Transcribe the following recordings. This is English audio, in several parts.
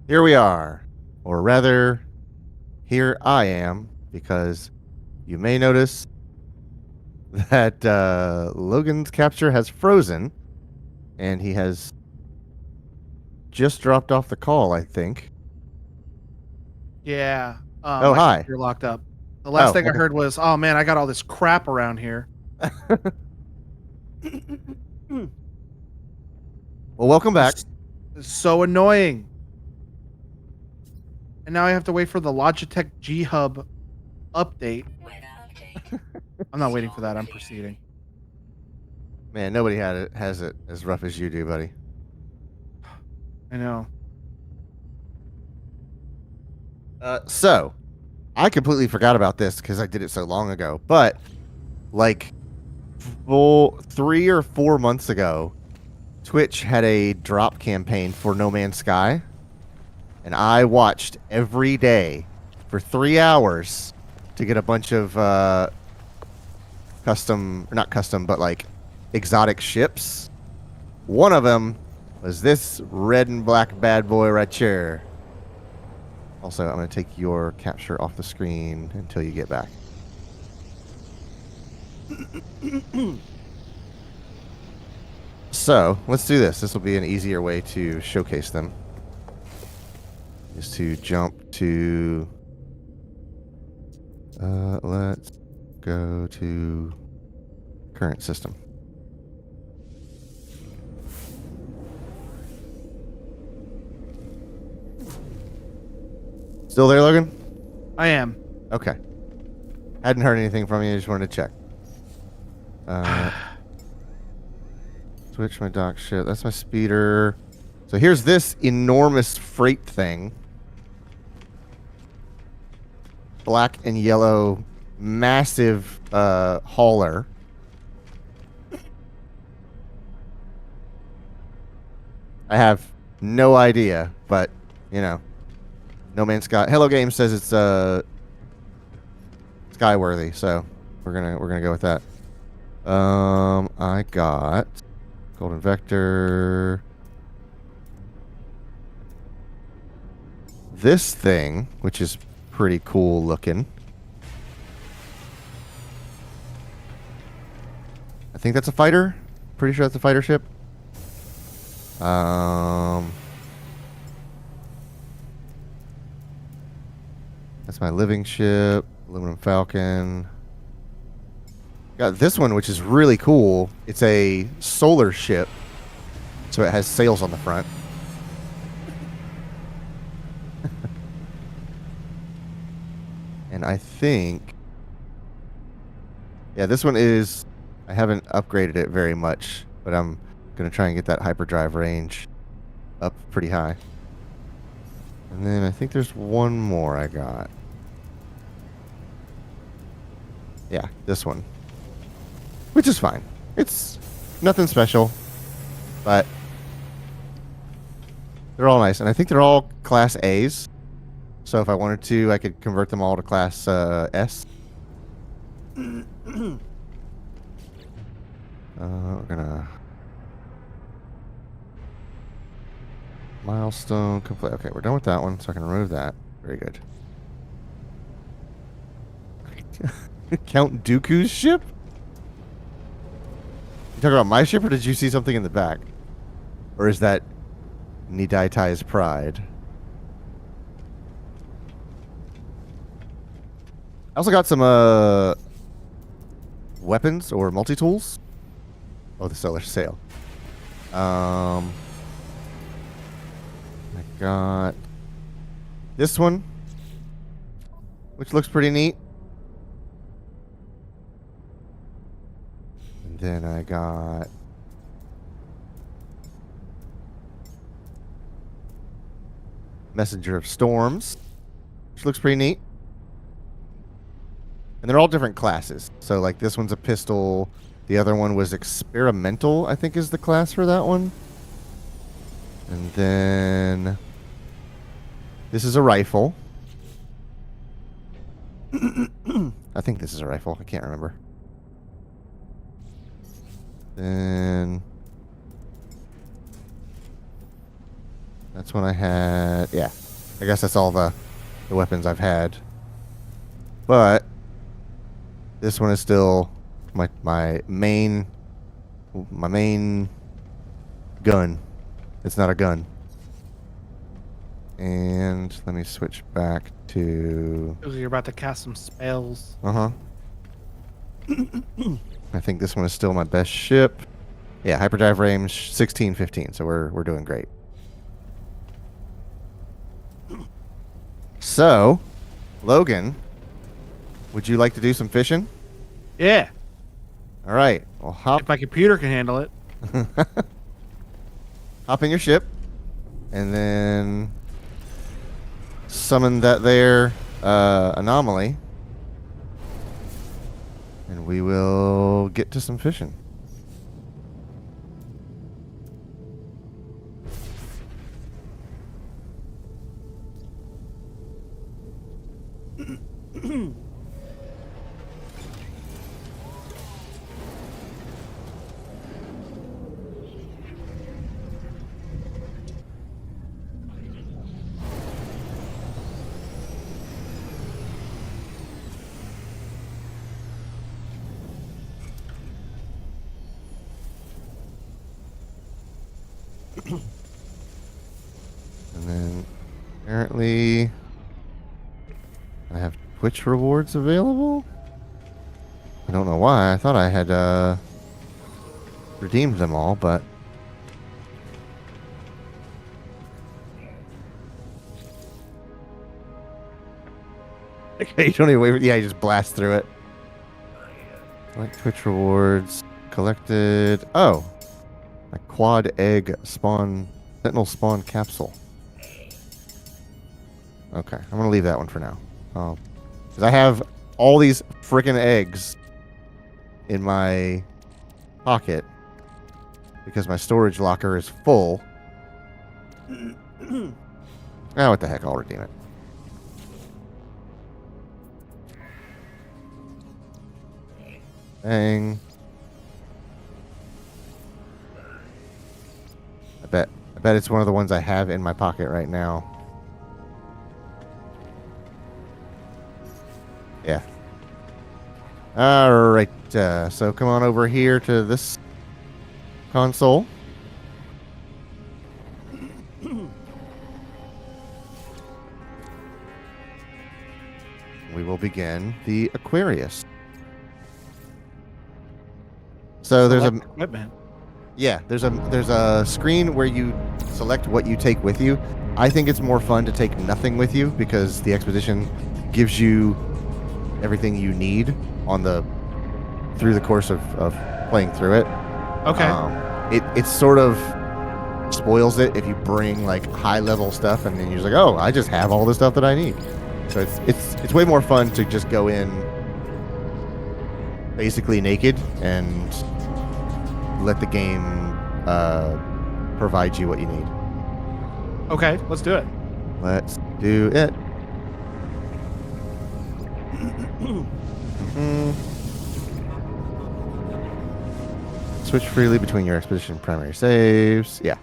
Here we are. Or rather, here I am, because you may notice that Logan's capture has frozen, and he has just dropped off the call, I think. Yeah. Oh, My hi. computer locked up. The last Oh, thing I okay. heard was, "Oh man, I got all this crap around here." Well, welcome back. It's it's so annoying. And now I have to wait for the Logitech G Hub update. I'm not waiting for that. I'm proceeding. Man, nobody has it as rough as you do, buddy. I know. So, I completely forgot about this because I did it so long ago. But, like, 3 or 4 months ago, Twitch had a drop campaign for No Man's Sky, and I watched every day for 3 hours to get a bunch of custom, or not custom, but like exotic ships. One of them was this red and black bad boy right here. Also, I'm going to take your capture off the screen until you get back. So, let's do this. This will be an easier way to showcase them. Is to jump to... let's go to current system. Still there, Logan? I am. Okay. Hadn't heard anything from you. Just wanted to check. Switch my dock shit. That's my speeder. So here's this enormous freight thing. Black and yellow, massive hauler. I have no idea, but you know, No Man's Sky. Hello Game says it's skyworthy, so we're gonna go with that. I got Golden Vector. This thing, which is pretty cool looking. I think that's a fighter. Pretty sure that's a fighter ship. That's my living ship, aluminum Falcon. Got this one, which is really cool. It's a solar ship, so it has sails on the front. And I think, yeah, this one is. I haven't upgraded it very much, but I'm gonna try and get that hyperdrive range up pretty high. And then I think there's one more I got. Yeah, this one. Which is fine. It's nothing special, but they're all nice. And I think they're all Class A's. So if I wanted to, I could convert them all to Class S. We're gonna... Milestone complete. Okay, we're done with that one, so I can remove that. Very good. Count Dooku's ship? You talking about my ship, or did you see something in the back? Or is that Nidaitai's Pride? I also got some weapons or multi-tools. Oh, the solar sail. I got this one, which looks pretty neat. And then I got Messenger of Storms, which looks pretty neat. And they're all different classes. So, like, this one's a pistol. The other one was Experimental, I think is the class for that one. And then this is a rifle. I think this is a rifle. I can't remember. Then That's when I had. Yeah, I guess that's all the weapons I've had. But this one is still my main gun. It's not a gun. And let me switch back to. You're about to cast some spells. Uh huh. I think this one is still my best ship. Yeah, hyperdrive range 16, 15. So we're doing great. So, Logan, would you like to do some fishing? Yeah, All right. Well, if my computer can handle it. hop in your ship, and then summon that there anomaly, and we will get to some fishing. And then apparently I have Twitch rewards available. I don't know why. I thought I had redeemed them all, but you don't even wait. Yeah, you just blast through it. Like Twitch rewards collected. Oh, a quad egg spawn, sentinel spawn capsule. Okay, I'm gonna leave that one for now. Because I have all these freaking eggs in my pocket because my storage locker is full. Oh, what the heck? I'll redeem it. Bang. I bet it's one of the ones I have in my pocket right now. Yeah. All right. So come on over here to this console. We will begin the Aquarius. So there's a equipment. yeah, there's a screen where you select what you take with you. I think it's more fun to take nothing with you because the expedition gives you everything you need through the course of playing through it. Okay. It sort of spoils it if you bring like high level stuff and then you're just like, oh, I just have all the stuff that I need. So it's way more fun to just go in basically naked and let the game provide you what you need. Okay, let's do it. Let's do it. Switch freely between your expedition primary saves. Yeah.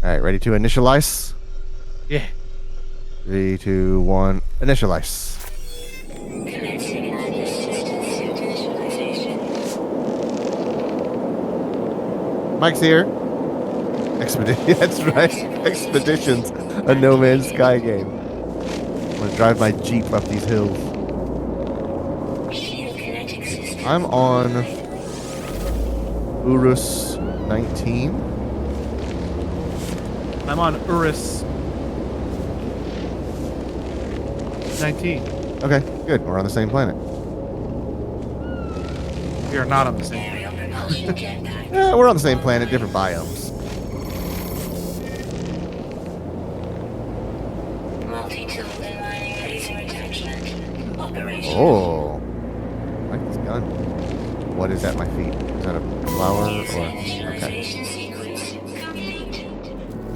All right, ready to initialize? Yeah. 3, 2, 1, initialize. Mike's here. Expedition. That's right. Expeditions, a No Man's Sky game. I'm gonna drive my Jeep up these hills. I'm on Urus 19. I'm on Urus 19. Okay, good. We're on the same planet. We are not on the same planet. Yeah, we're on the same planet, different biomes. Oh, I like this gun. what is at my feet? Is that a flower or okay?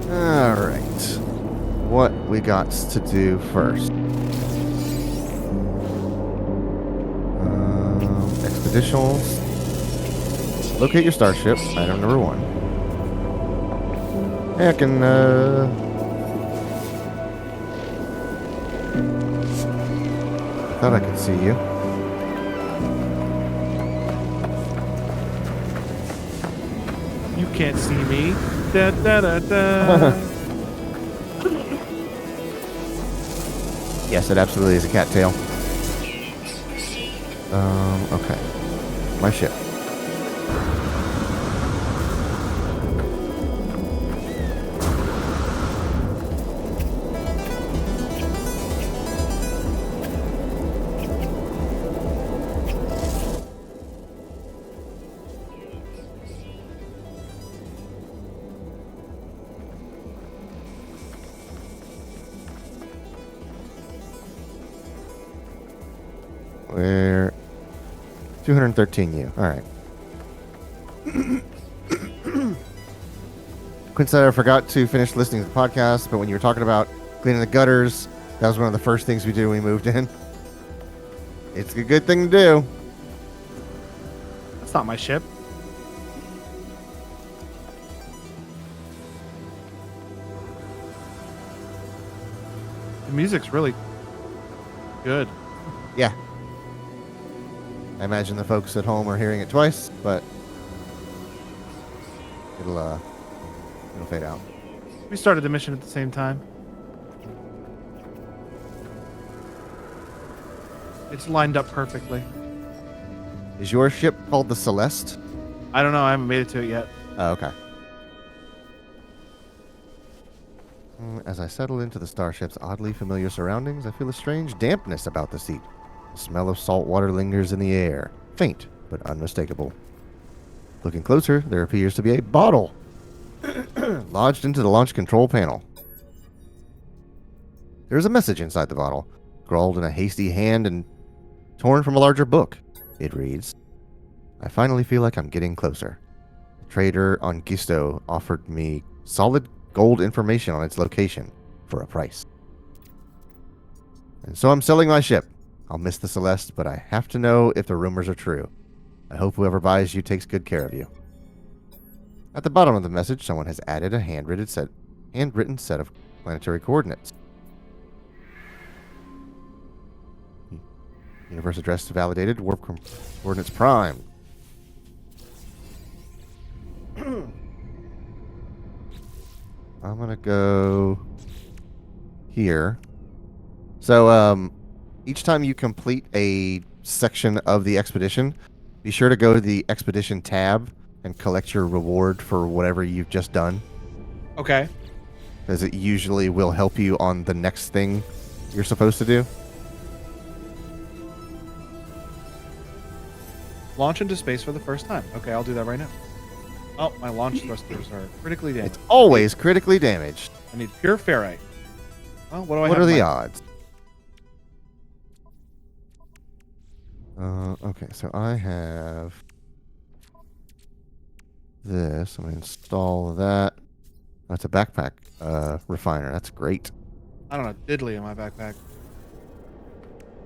All right. What we got to do first? Expeditionals. Locate your starship. Item number 1. Hey, I can. Thought I could see you. You can't see me. Da, da, da, da. Yes, it absolutely is a cattail. Okay. My ship. We're 213U. All right. Quinn said I forgot to finish listening to the podcast, but when you were talking about cleaning the gutters, that was one of the first things we did when we moved in. It's a good thing to do. That's not my ship. The music's really good. Yeah. I imagine the folks at home are hearing it twice, but it'll fade out. We started the mission at the same time. It's lined up perfectly. Is your ship called the Celeste? I don't know. I haven't made it to it yet. Oh, okay. As I settle into the starship's oddly familiar surroundings, I feel a strange dampness about the seat. The smell of salt water lingers in the air, faint but unmistakable. Looking closer, there appears to be a bottle lodged into the launch control panel. There is a message inside the bottle, scrawled in a hasty hand and torn from a larger book. It reads, "I finally feel like I'm getting closer. The trader on Gisto offered me solid gold information on its location for a price. And so I'm selling my ship. I'll miss the Celeste, but I have to know if the rumors are true. I hope whoever buys you takes good care of you." At the bottom of the message, someone has added a handwritten set of planetary coordinates. Universe address validated. Warp coordinates prime. I'm gonna go here. So, each time you complete a section of the expedition, be sure to go to the expedition tab and collect your reward for whatever you've just done, Okay. because it usually will help you on the next thing you're supposed to do. Launch into space for the first time. Okay, I'll do that right now. Oh, my launch thrusters are critically damaged. It's always critically damaged. I need pure ferrite. Well, what do I What have? are in the my- odds? Okay, so I have this. I'm going to install that. That's a backpack refiner. That's great. I don't know, diddly in my backpack.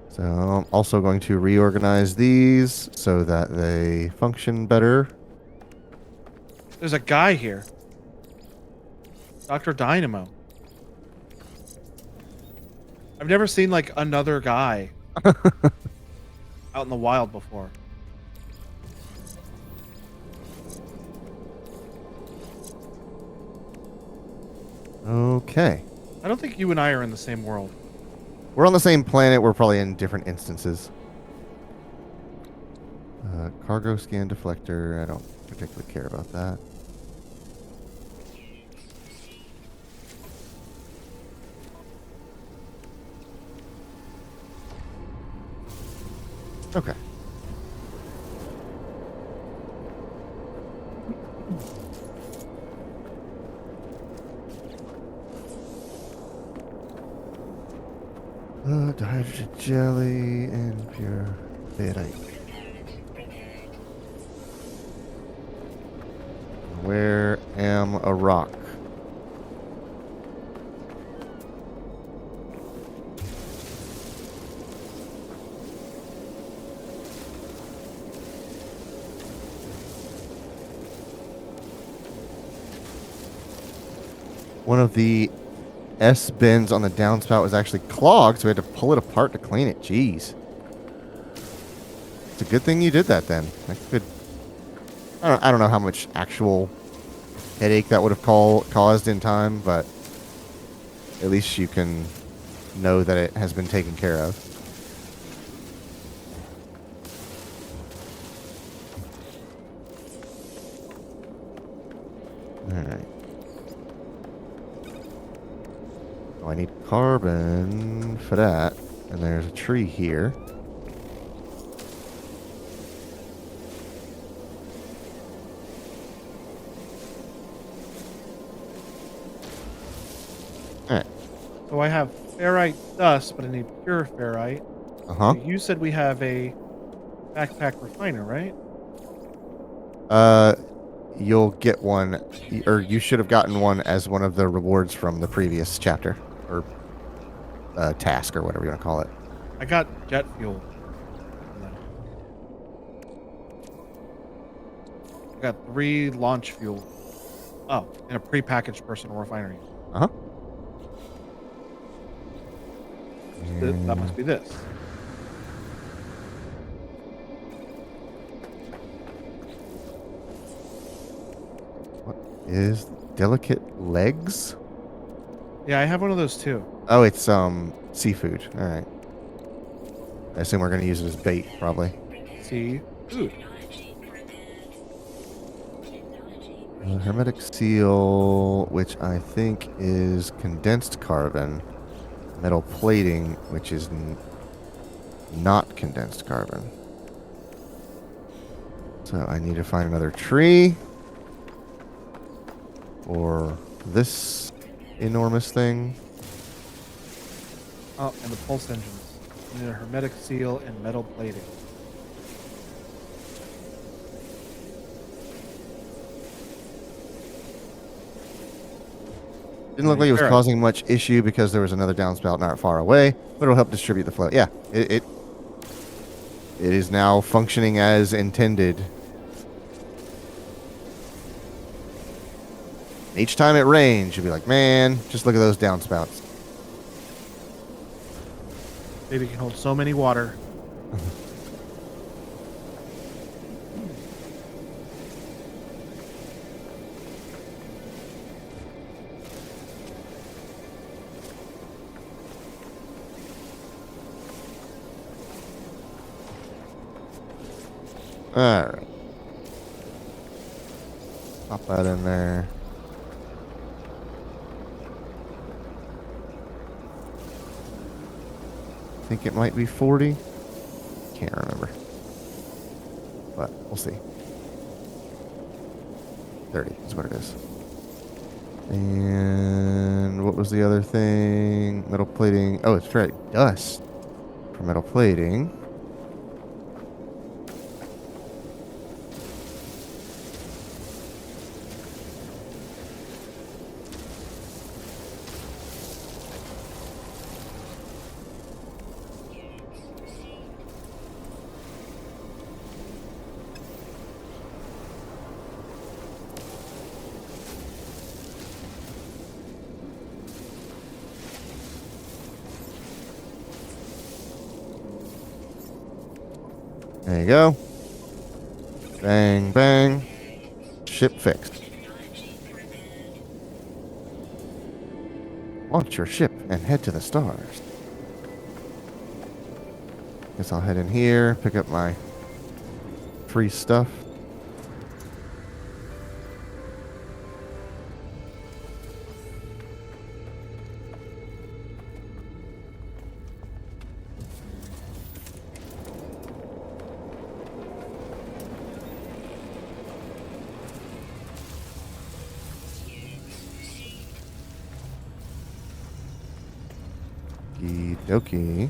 So I'm also going to reorganize these so that they function better. There's a guy here. Dr. Dynamo. I've never seen like another guy out in the wild before. Okay. I don't think you and I are in the same world. We're on the same planet. We're probably in different instances. Cargo scan deflector. I don't particularly care about that. Okay. Hydrogen jelly and pure ferrite. Where am a rock? One of the S bends on the downspout was actually clogged, so we had to pull it apart to clean it. Jeez. It's a good thing you did that then. That could. I don't know how much actual headache that would have caused in time, but at least you can know that it has been taken care of. Alright. Oh, I need carbon for that. And there's a tree here. Alright. So I have ferrite dust, but I need pure ferrite. Uh-huh. You said we have a backpack refiner, right? You'll get one, or you should have gotten one as one of the rewards from the previous chapter, or task, or whatever you want to call it. I got jet fuel. I got 3 launch fuel. Oh, and a prepackaged personal refinery. Uh-huh. That must be this. What is delicate legs? Yeah, I have one of those too. Oh, it's seafood. All right. I assume we're going to use it as bait, probably. See, food. Hermetic seal, which I think is condensed carbon. Metal plating, which is not condensed carbon. So I need to find another tree. Or this enormous thing. Oh, and the pulse engines. I need a hermetic seal and metal plating. Didn't look like it was causing much issue because there was another downspout not far away, but it'll help distribute the flow. Yeah, it is now functioning as intended. Each time it rains, you'll be like, man, just look at those downspouts. Baby can hold so many water. Alright. Pop that in there. I think it might be 40. Can't remember. But we'll see. 30 is what it is. And what was the other thing? Metal plating. Oh, it's right. Dust for metal plating. There you go. Bang, bang. Ship fixed. Launch your ship and head to the stars. Guess I'll head in here, pick up my free stuff. Okie dokie.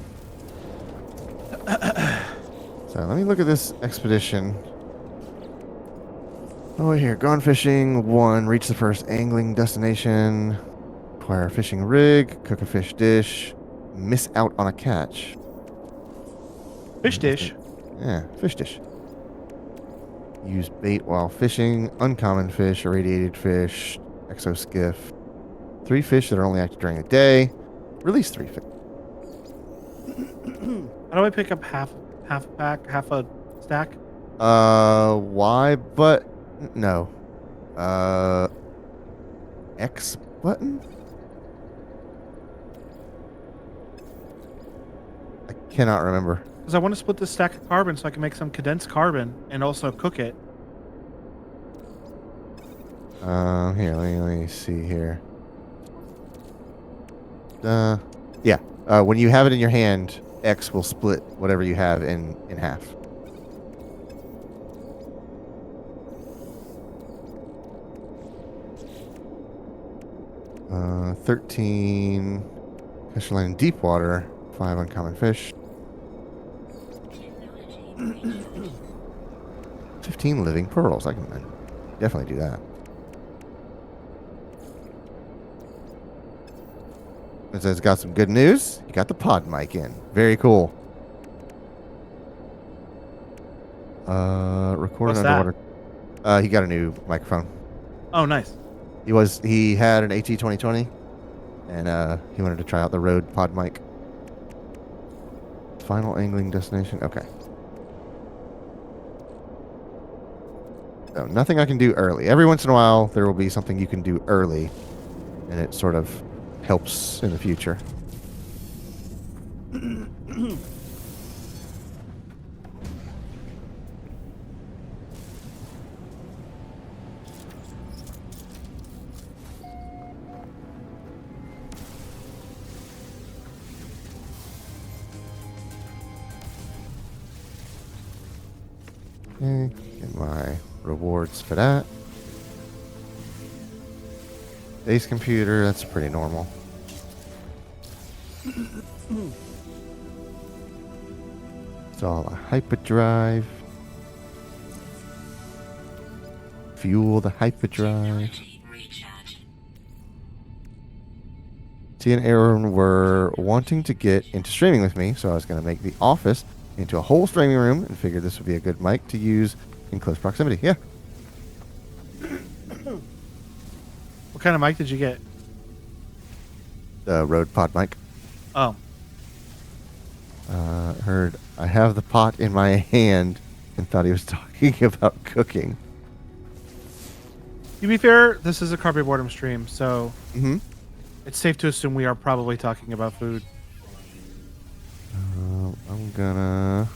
So let me look at this expedition. Oh, here. Gone fishing. 1. Reach the first angling destination. Acquire a fishing rig. Cook a fish dish. Miss out on a catch. Fish dish. Yeah, fish dish. Use bait while fishing. Uncommon fish, irradiated fish, exoskiff. 3 fish that are only active during the day. Release 3 fish. How do I pick up half a pack, half a stack? Y no. X button? I cannot remember. Because I want to split this stack of carbon so I can make some condensed carbon and also cook it. Here, let me see here. Yeah. When you have it in your hand, X will split whatever you have in half. Uh, 13 fishing line in deep water, 5 uncommon fish. 15 living pearls. I can definitely do that. It says got some good news. You got the pod mic in. Very cool. Recording What's that? underwater. He got a new microphone. Oh, nice. He had an AT 2020 and he wanted to try out the Rode pod mic. Final angling destination. Okay. So nothing I can do early. Every once in a while there will be something you can do early and it sort of helps in the future. Okay, get my rewards for that. Base computer, that's pretty normal. Install a hyperdrive. Fuel the hyperdrive. T and Aaron were wanting to get into streaming with me, so I was going to make the office into a whole streaming room and figured this would be a good mic to use in close proximity. Yeah. What kind of mic did you get? The Rode pod mic. Oh. Heard I have the pot in my hand and thought he was talking about cooking. To be fair, this is a Carpe Boredom stream, so Mm-hmm. it's safe to assume we are probably talking about food. I'm gonna...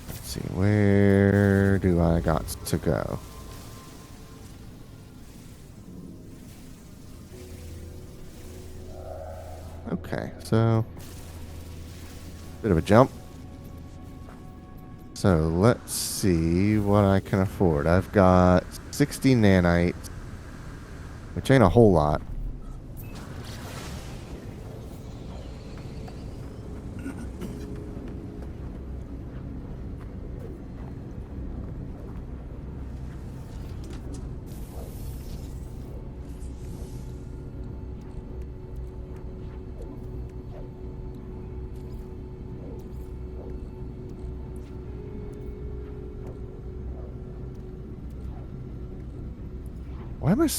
Let's see, where do I got to go? Okay, so... Bit of a jump. So let's see what I can afford. I've got 60 nanites, which ain't a whole lot. Why am I...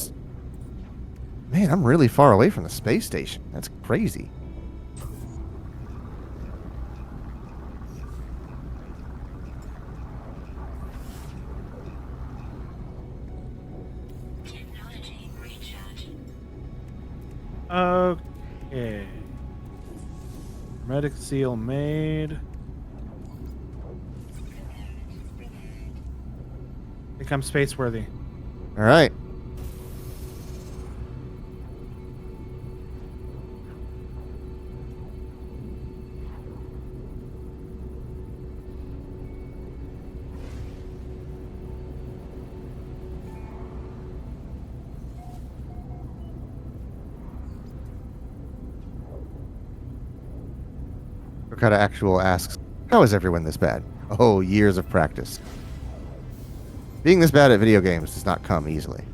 Man, I'm really far away from the space station. That's crazy. Okay. Medic seal made. I think I'm space worthy. All right. Kind of actual asks, how is everyone this bad? Oh, years of practice. Being this bad at video games does not come easily.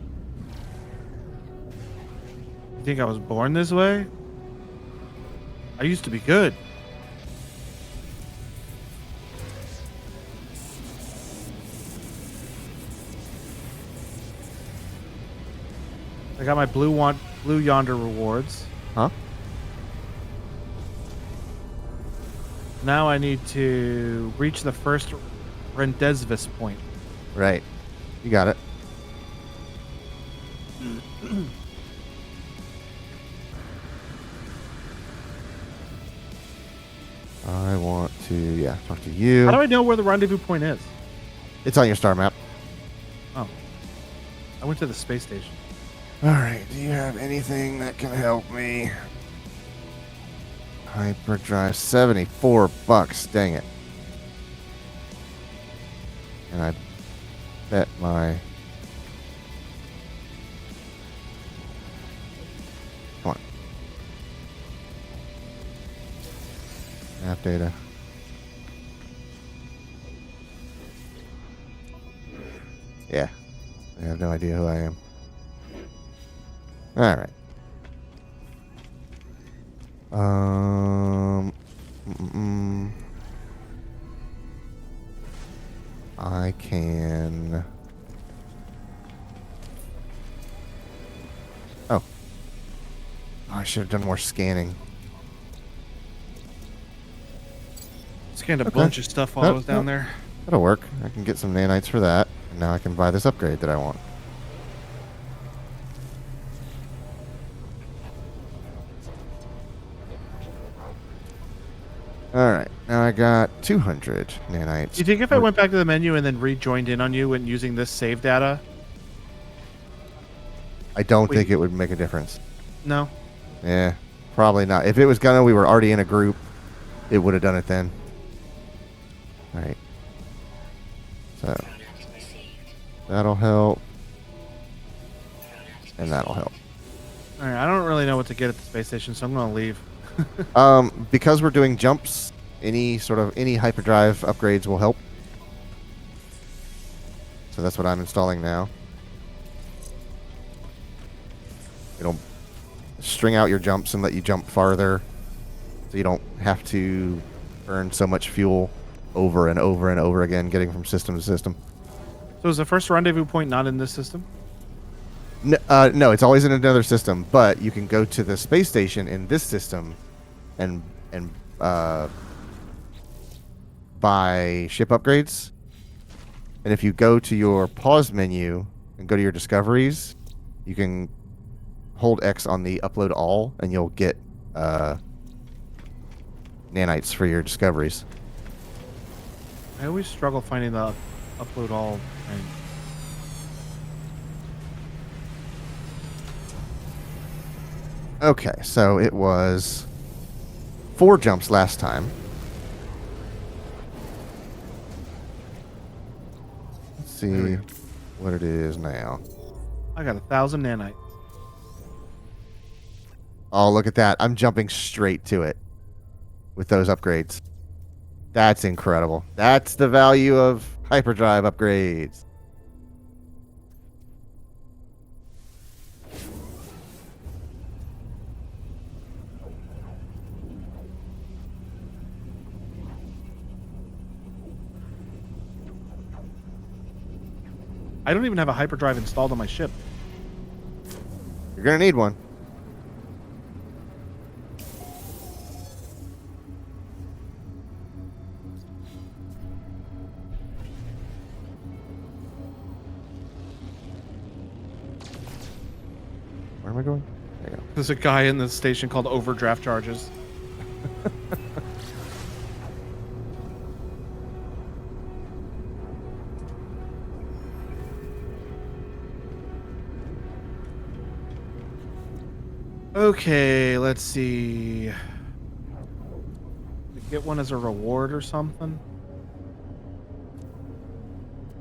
You think I was born this way? I used to be good. I got my blue yonder rewards. Huh? Now I need to reach the first Rendezvous point. Right. You got it. I want to, talk to you. How do I know where the rendezvous point is? It's on your star map. Oh. I went to the space station. All right. Do you have anything that can help me? Hyperdrive, $74. Dang it. And I bet my... Come on. Map data. Yeah. I have no idea who I am. All right. I can. Oh. I should have done more scanning. Scanned a Okay. bunch of stuff while I was down there. That'll work. I can get some nanites for that. And now I can buy this upgrade that I want. Alright, now I got 200 nanites. Do you think if I went back to the menu and then rejoined in on you and using this save data? I don't Wait. think it would make a difference. No. Yeah, probably not. If it was gonna, we were already in a group, it would have done it then. Alright. So, that'll help. And that'll help. All right, I don't really know what to get at the space station, so I'm going to leave. Because we're doing jumps, any hyperdrive upgrades will help. So that's what I'm installing now. It'll string out your jumps and let you jump farther, so you don't have to burn so much fuel over and over and over again, getting from system to system. So is the first rendezvous point not in this system? No, it's always in another system, but you can go to the space station in this system and buy ship upgrades. And if you go to your pause menu and go to your discoveries, you can hold X on the upload all, and you'll get nanites for your discoveries. I always struggle finding the upload all thing. Okay, so it was 4 jumps last time. Let's see what it is now. I got 1,000 nanites. Oh, look at that. I'm jumping straight to it with those upgrades. That's incredible. That's the value of hyperdrive upgrades. I don't even have a hyperdrive installed on my ship. You're going to need one. Where am I going? There you go. There's a guy in the station called Overdraft Charges. Okay, let's see. Get one as a reward or something.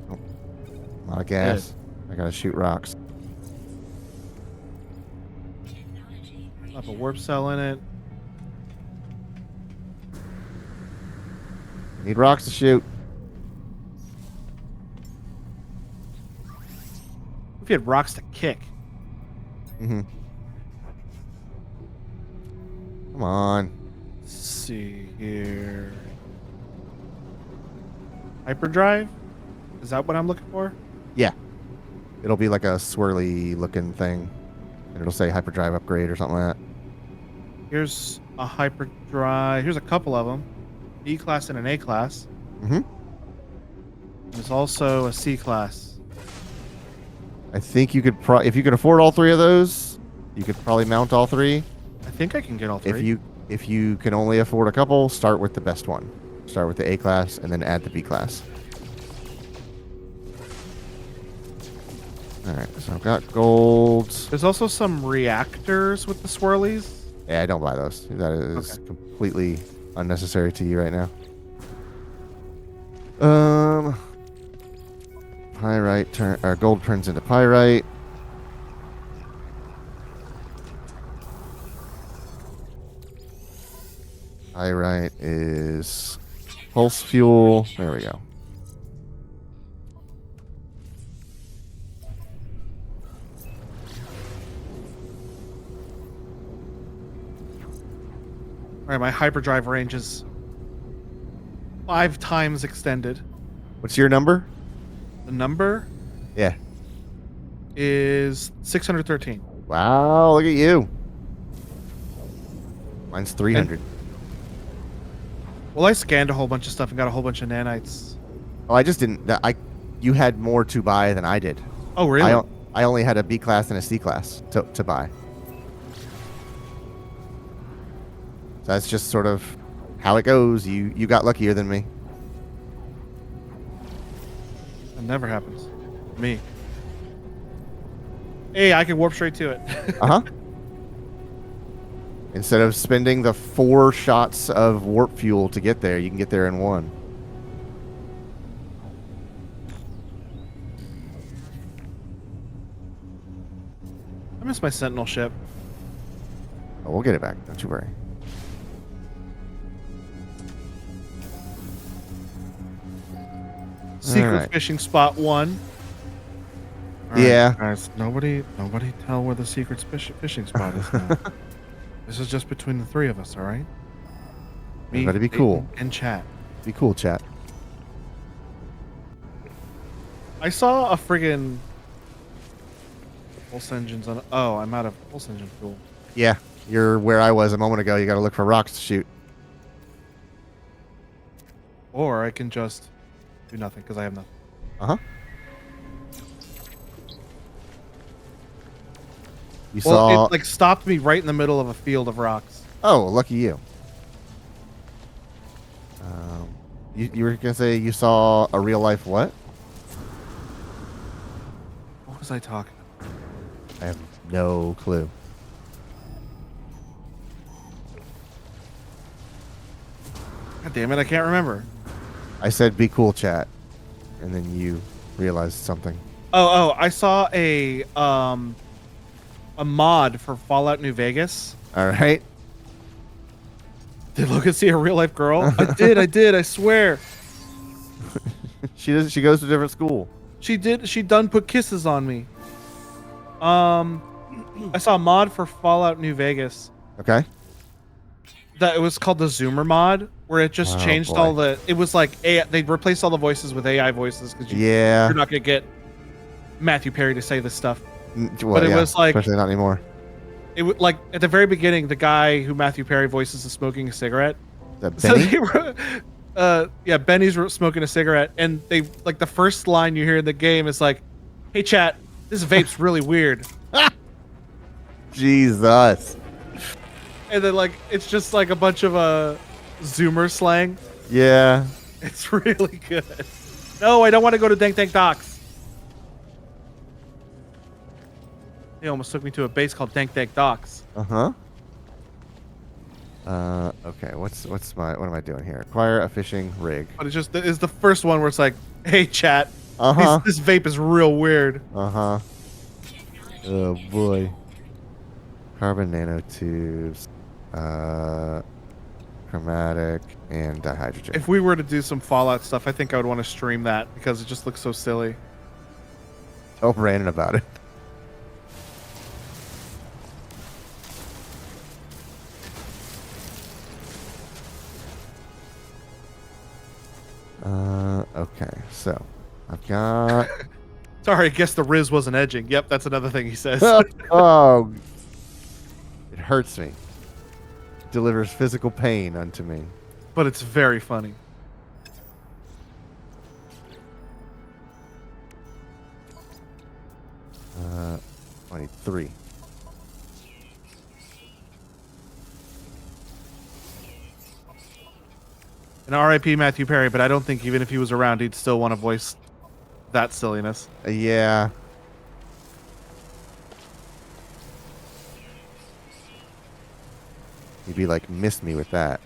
A lot of gas. I got to shoot rocks. Have a warp cell in it. Need rocks to shoot. If you had rocks to kick. Mm-hmm. Come on. Let's see here. Hyperdrive? Is that what I'm looking for? Yeah. It'll be like a swirly looking thing. And it'll say hyperdrive upgrade or something like that. Here's a hyperdrive. Here's a couple of them. B class and an A class. Mm-hmm. There's also a C class. I think you could if you can afford all three of those, you could probably mount all three. I think I can get all three. If you can only afford a couple, start with the best one. Start with the A class and then add the B class. All right, so I've got golds. There's also some reactors with the swirlies. Yeah, I don't buy those. That is completely unnecessary to you right now. Pyrite or gold turns into pyrite. Pyrite is pulse fuel. There we go. All right, my hyperdrive range is 5 times extended. What's your number? The number Yeah. is 613. Wow, look at you. Mine's 300. Well, I scanned a whole bunch of stuff and got a whole bunch of nanites. Oh, I just didn't. You had more to buy than I did. Oh, really? I only had a B class and a C class to buy. So that's just sort of how it goes. You got luckier than me. That never happens. Me. Hey, I can warp straight to it. Uh-huh. Instead of spending the 4 shots of warp fuel to get there, you can get there in 1. I miss my Sentinel ship. Oh, we'll get it back. Don't you worry. Secret Alright. fishing spot 1. All right, Yeah. guys, nobody tell where the secret fishing spot is now. This is just between the 3 of us, all right? Me, Everybody be Peyton, cool. and chat. Be cool, chat. I saw a friggin' pulse engines on. Oh, I'm out of pulse engine fuel. Yeah, you're where I was a moment ago. You got to look for rocks to shoot. Or I can just do nothing because I have nothing. Uh-huh. You Well, saw... it like stopped me right in the middle of a field of rocks. Oh, lucky you. You were going to say you saw a real life what? What was I talking about? I have no clue. God damn it, I can't remember. I said be cool, chat. And then you realized something. Oh, I saw a mod for Fallout New Vegas. All right. Did Logan see a real life girl? I did, I swear. She goes to a different school. She done put kisses on me. I saw a mod for Fallout New Vegas. Okay. That it was called the Zoomer mod, where it just Oh, changed boy. all the. It was like they replaced all the voices with AI voices because Yeah. you're not gonna get Matthew Perry to say this stuff. Well, But it yeah, was like- especially not anymore. It would like at the very beginning, the guy who Matthew Perry voices is smoking a cigarette. That So Benny? they were, yeah, Benny's smoking a cigarette, and they like the first line you hear in the game is like, "Hey chat, this vape's really weird," Jesus. and then like it's just like a bunch of Zoomer slang. Yeah. It's really good. No, I don't want to go to Dank Dank Docks. They almost took me to a base called Dank Dank Docks. Uh-huh. Okay, what am I doing here? Acquire a fishing rig. But it's just it's the first one where it's like, "Hey chat, Uh-huh. this vape is real weird." Uh-huh. Oh boy. Carbon nanotubes, chromatic, and dihydrogen. If we were to do some Fallout stuff, I think I would want to stream that because it just looks so silly. Tell Brandon about it. Okay, so I've got. Sorry, I guess the Riz wasn't edging. Yep, that's another thing he says. Oh, it hurts me. Delivers physical pain unto me. But it's very funny. Uh, 23. And R.I.P. Matthew Perry, but I don't think even if he was around, he'd still want to voice that silliness. Yeah. He'd be like, missed me with that.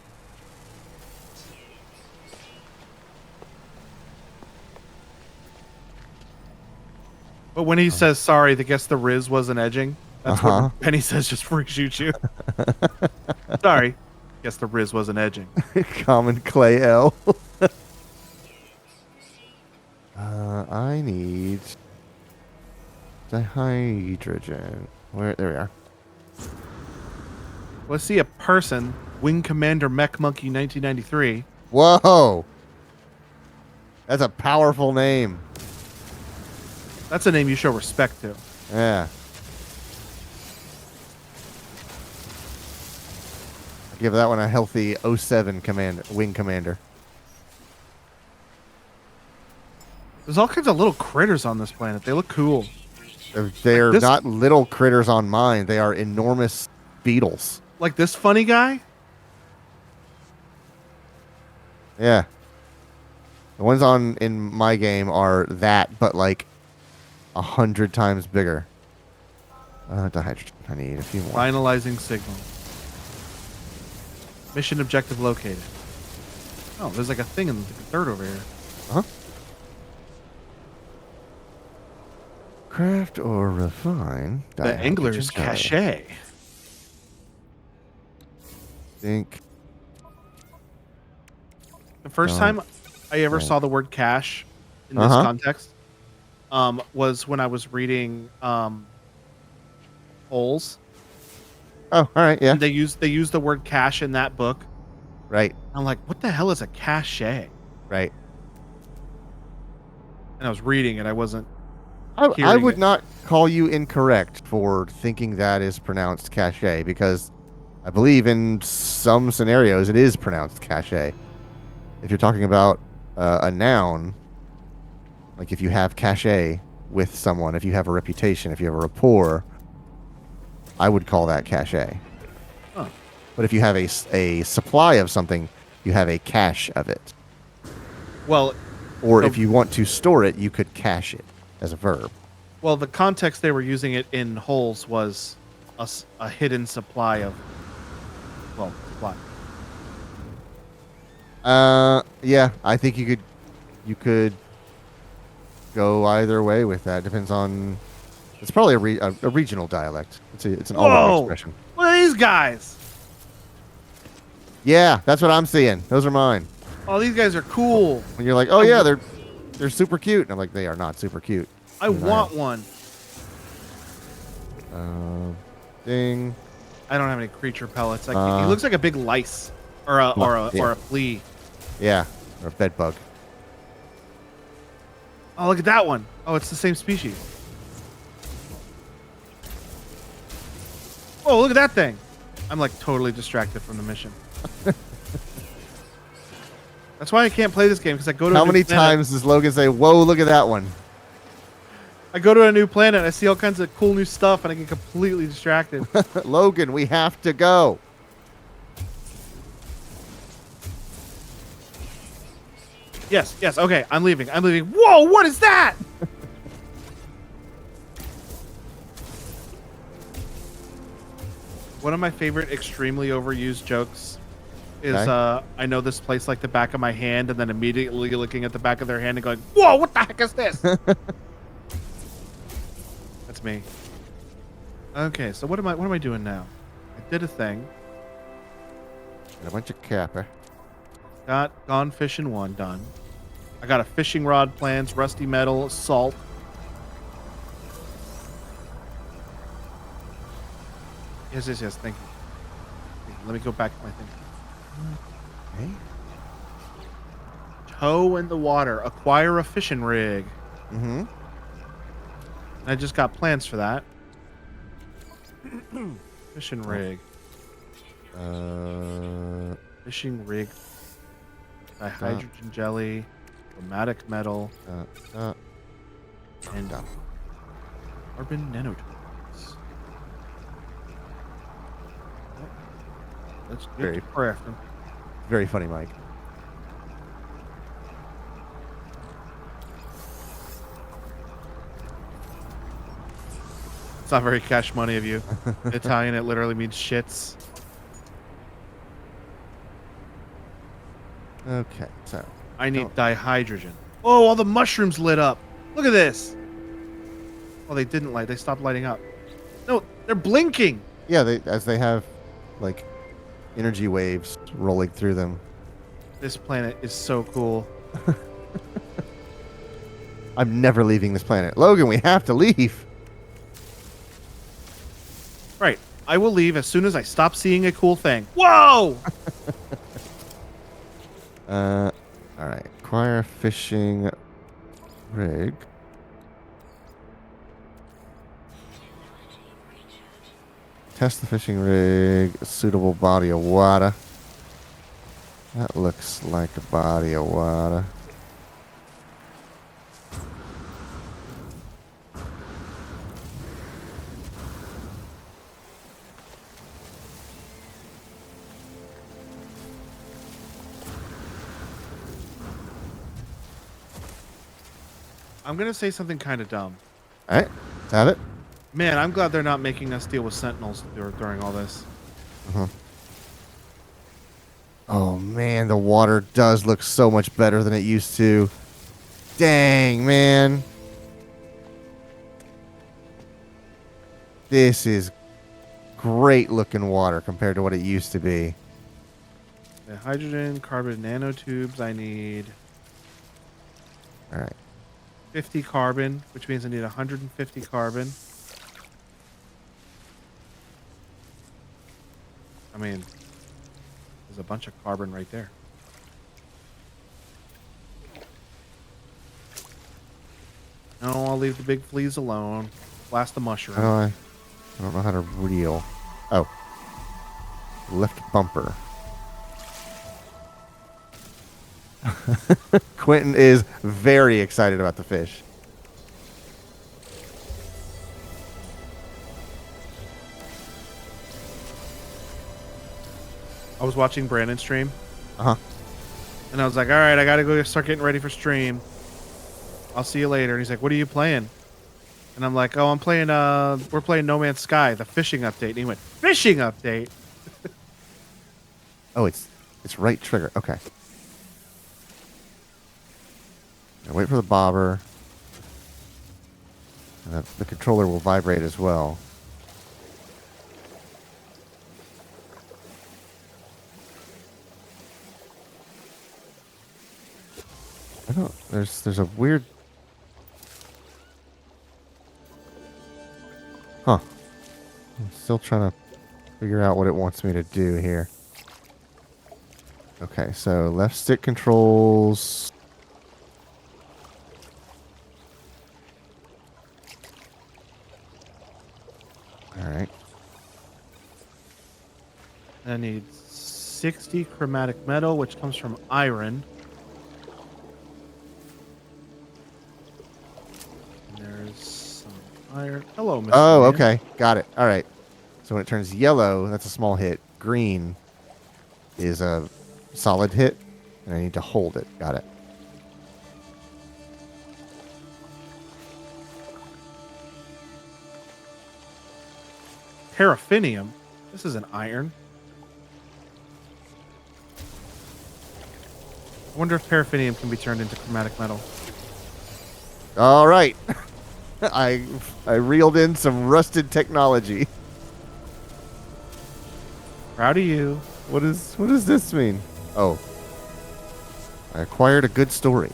But when he says sorry, I guess the Riz wasn't edging. That's what Penny says just for shoot you. Sorry. Guess the Riz wasn't edging. Common Clay L. I need dihydrogen. Where? There we are. Let's see a person. Wing Commander Mech Monkey 1993. Whoa. That's a powerful name. That's a name you show respect to. Yeah. Give that one a healthy 07 wing commander. There's all kinds of little critters on this planet. They look cool. They're Like not little critters on mine. They are enormous beetles. Like this funny guy. Yeah. The ones in my game are that, but like 100 times bigger. Dihydrogen. I need a few more. Finalizing signal. Mission objective located. Oh, there's like a thing in the third over here. Huh? Craft or refine. The Angler's Cache. Think. The first time I ever saw the word cache in this context was when I was reading Holes. Oh, all right, yeah. And they use the word cache in that book. Right. I'm like, what the hell is a cache? And Right. I was reading it. I wasn't. I would not call you incorrect for thinking that is pronounced cache, because I believe in some scenarios it is pronounced cache. If you're talking about a noun, like if you have cache with someone, if you have a reputation, if you have a rapport, I would call that cache. Huh. But if you have a supply of something, you have a cache of it. Well, or if you want to store it, you could cache it as a verb. Well, the context they were using it in Holes was a hidden supply of, well, supply. Yeah, I think you could go either way with that. Depends on. It's probably a regional dialect. It's an all expression. What are these guys? Yeah, that's what I'm seeing. Those are mine. Oh, these guys are cool. When you're like, oh yeah, they're super cute. And I'm like, they are not super cute. I want one. Ding. I don't have any creature pellets. Like he looks like a big lice or a flea. Yeah, or a bed bug. Oh, look at that one. Oh, it's the same species. Oh, look at that thing. I'm like totally distracted from the mission. That's why I can't play this game, because I go to How many times does Logan say, whoa, look at that one? I go to a new planet and I see all kinds of cool new stuff and I get completely distracted. Logan, we have to go. Yes, okay, I'm leaving. Whoa, what is that? One of my favorite extremely overused jokes is I know this place like the back of my hand, and then immediately looking at the back of their hand and going, whoa, what the heck is this? That's me. Okay, so what am I doing now? I did a thing. Got a bunch of capper. Got Gone Fishing 1 done. I got a fishing rod plans, rusty metal, salt. Yes, yes, yes. Thank you. Let me go back to my thing. Okay. Toe in the water. Acquire a fishing rig. Mm-hmm. I just got plans for that. Fishing Oh. rig. Uh, Fishing rig. Dihydrogen jelly. Chromatic metal. And done. carbon nanotubes. Yep. Let's get Very- to crafting. Very funny, Mike. It's not very cash money of you. In Italian, it literally means shits. Okay, so I need Don't- dihydrogen. Oh, all the mushrooms lit up. Look at this. Oh, they didn't light. They stopped lighting up. No, they're blinking. yeah, they have like energy waves rolling through them. This planet is so cool. I'm never leaving this planet. Logan, we have to leave. Right. I will leave as soon as I stop seeing a cool thing. Whoa! All right. Acquire fishing rig. Test the fishing rig. Suitable body of water. That looks like a body of water. I'm going to say something kind of dumb. All right. Have it. Man, I'm glad they're not making us deal with sentinels during all this. Oh man, the water does look so much better than it used to. Dang, man. This is great looking water compared to what it used to be. The hydrogen, carbon nanotubes. I need All right. 50 carbon, which means I need 150 carbon. I mean, there's a bunch of carbon right there. No, I'll leave the big fleas alone. Blast the mushroom. I don't know how to reel. Oh. Left bumper. Quentin is very excited about the fish. I was watching Brandon stream, Uh-huh. and I was like, all right, I got to go start getting ready for stream. I'll see you later. And he's like, what are you playing? And I'm like, oh, we're playing No Man's Sky, the fishing update. And he went, fishing update? Oh, it's right trigger. Okay. Now wait for the bobber. And the controller will vibrate as well. I don't. There's a weird. Huh. I'm still trying to figure out what it wants me to do here. Okay, so left stick controls. All right. I need 60 chromatic metal, which comes from iron. And there's some iron. Hello, Mr. Oh, Man. okay. Got it. All right. So when it turns yellow, that's a small hit. Green is a solid hit, and I need to hold it. Got it. Paraffinium. This is an iron. I wonder if paraffinium can be turned into chromatic metal. All right. I reeled in some rusted technology. Proud of you. What does this mean? Oh. I acquired a good story.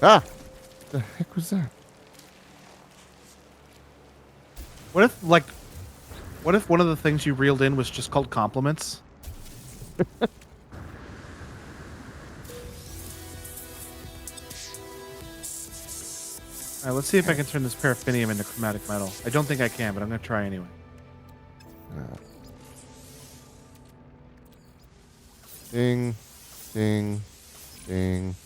Ah! The heck was that? What if one of the things you reeled in was just called compliments? All right, let's see if I can turn this paraffinium into chromatic metal. I don't think I can, but I'm gonna try anyway. Ding, ding, ding.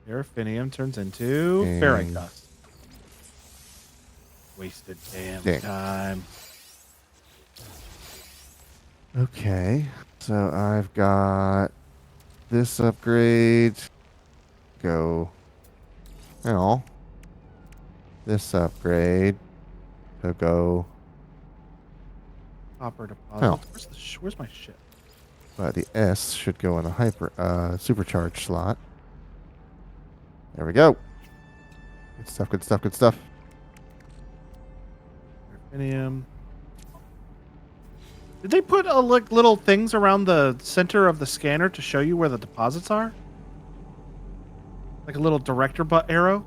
Paraffinium turns into Ding. ferrite dust. Wasted damn Ding. time. Okay, so I've got this upgrade. Go. Well, this upgrade. To go. Copper deposit. Oh. Where's my shit? The S should go in the supercharged slot. There we go. Good stuff, good stuff, good stuff. Paraffinium. Did they put like little things around the center of the scanner to show you where the deposits are? Like a little director butt arrow?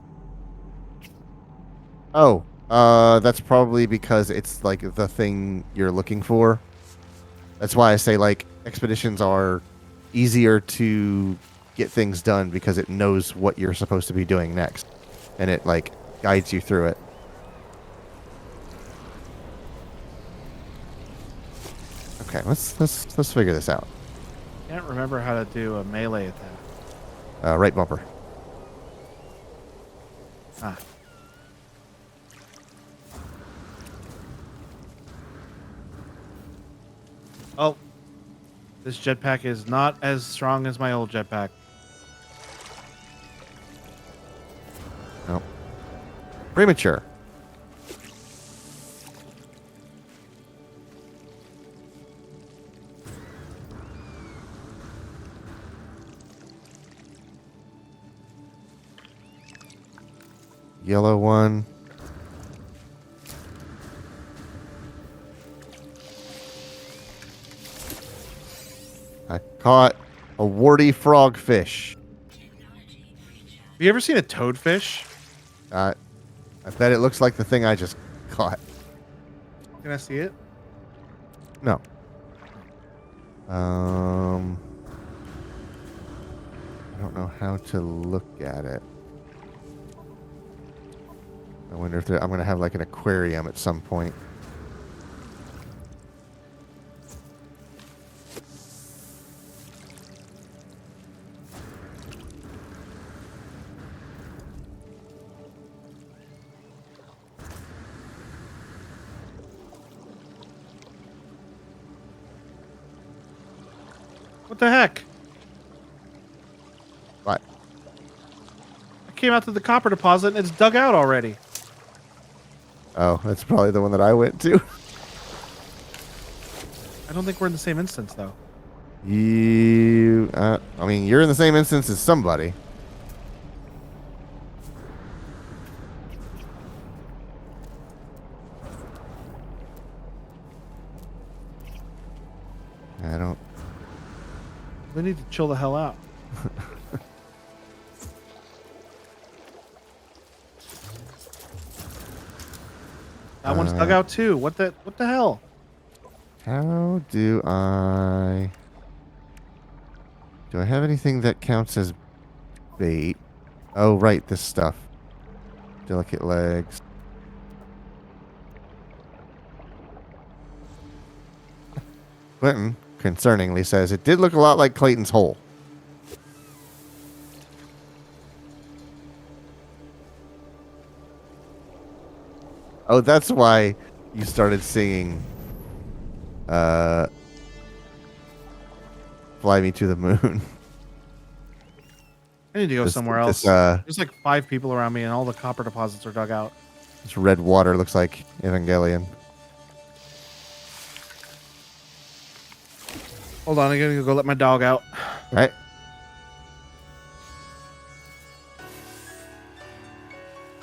Oh, that's probably because it's like the thing you're looking for. That's why I say like expeditions are easier to get things done because it knows what you're supposed to be doing next, and it like guides you through it. Okay, let's figure this out. Can't remember how to do a melee attack. Right bumper. Ah. Oh. This jetpack is not as strong as my old jetpack. No. Premature. Yellow one. I caught a warty frogfish. Have you ever seen a toadfish? I bet it looks like the thing I just caught. Can I see it? No. I don't know how to look at it. I wonder if I'm going to have like an aquarium at some point. What the heck? What? I came out to the copper deposit and it's dug out already. Oh, that's probably the one that I went to. I don't think we're in the same instance, though. I mean, you're in the same instance as somebody. I don't. We need to chill the hell out. That one's dug out too. What the hell? How do I have anything that counts as bait? Oh, right, this stuff. Delicate legs. Quentin, concerningly, says it did look a lot like Clayton's hole. Oh, that's why you started singing Fly Me to the Moon. I need to go somewhere else. There's like 5 people around me and all the copper deposits are dug out. This red water looks like Evangelion. Hold on, I'm gonna go let my dog out. All right.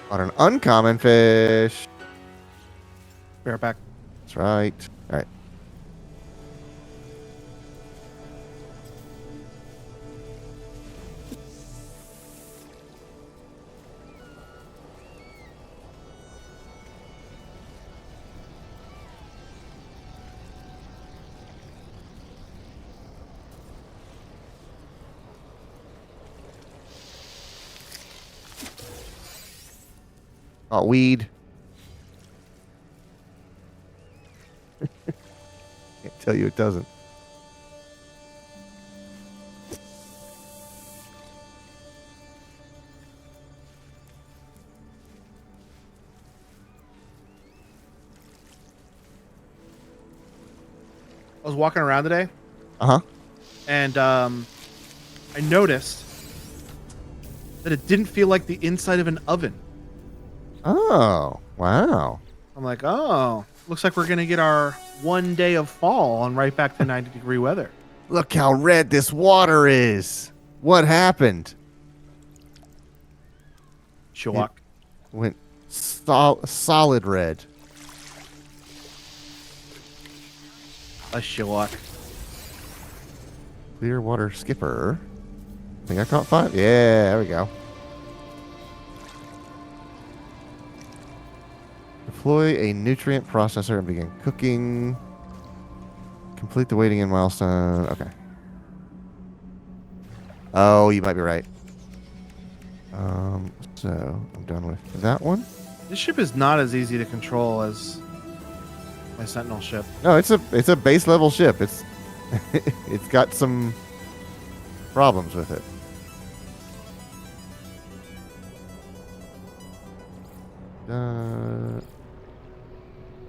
Caught an uncommon fish. Bear back. That's right. All right. Oh, weed. Can't tell you it doesn't. I was walking around today, Uh huh. and I noticed that it didn't feel like the inside of an oven. Oh, wow. I'm like, oh, looks like we're gonna get our 1 day of fall and right back to 90-degree weather. Look how red this water is. What happened? Shock. Went solid red. A shock. Clear water skipper. I think I caught 5. Yeah, there we go. Deploy a nutrient processor and begin cooking. Complete the waiting in milestone. Okay. Oh, you might be right. So I'm done with that one. This ship is not as easy to control as my Sentinel ship. No, it's a base level ship. It's it's got some problems with it.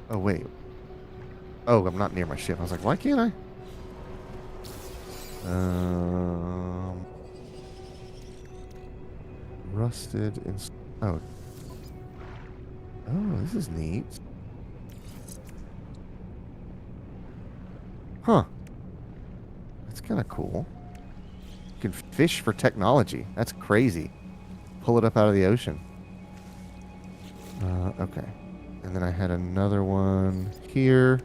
Oh wait. Oh, I'm not near my ship. I was like, why can't I? Rusted. Oh. Oh, this is neat. Huh. That's kind of cool. You can fish for technology. That's crazy. Pull it up out of the ocean. Okay. And then I had another one here.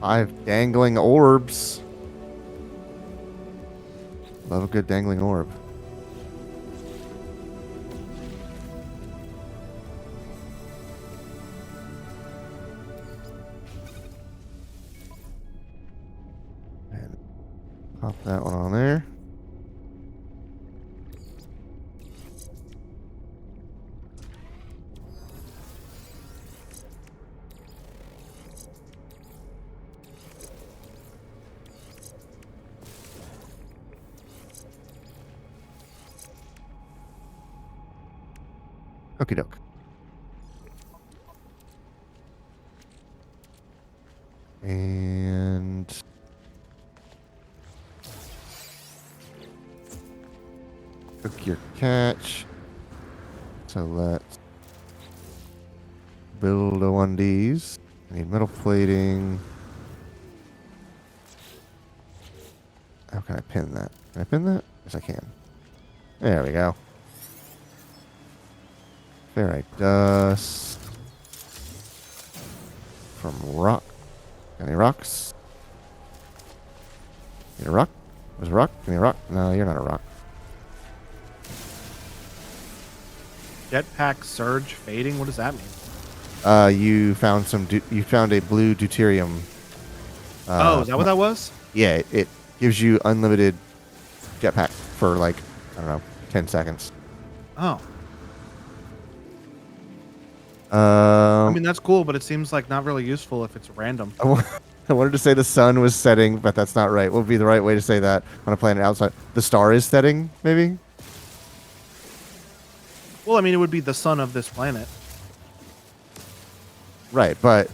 I have dangling orbs. Love a good dangling orb. And pop that one on there. Okie doke. And cook your catch. So let's build a one of these. I need metal plating. How can I pin that? Can I pin that? Yes, I can. There we go. Ferrite dust from rock. Any rocks? Need a rock? There's a rock? Give me a rock. No, you're not a rock. Jetpack surge fading. What does that mean? You found you found a blue deuterium. Oh, is that what that was? Yeah, it gives you unlimited jetpack for like, I don't know, 10 seconds. Oh. I mean, that's cool, but it seems like not really useful if it's random. I wanted to say the sun was setting, but that's not right. What would be the right way to say that on a planet outside? The star is setting, maybe? Well, I mean, it would be the sun of this planet. Right, but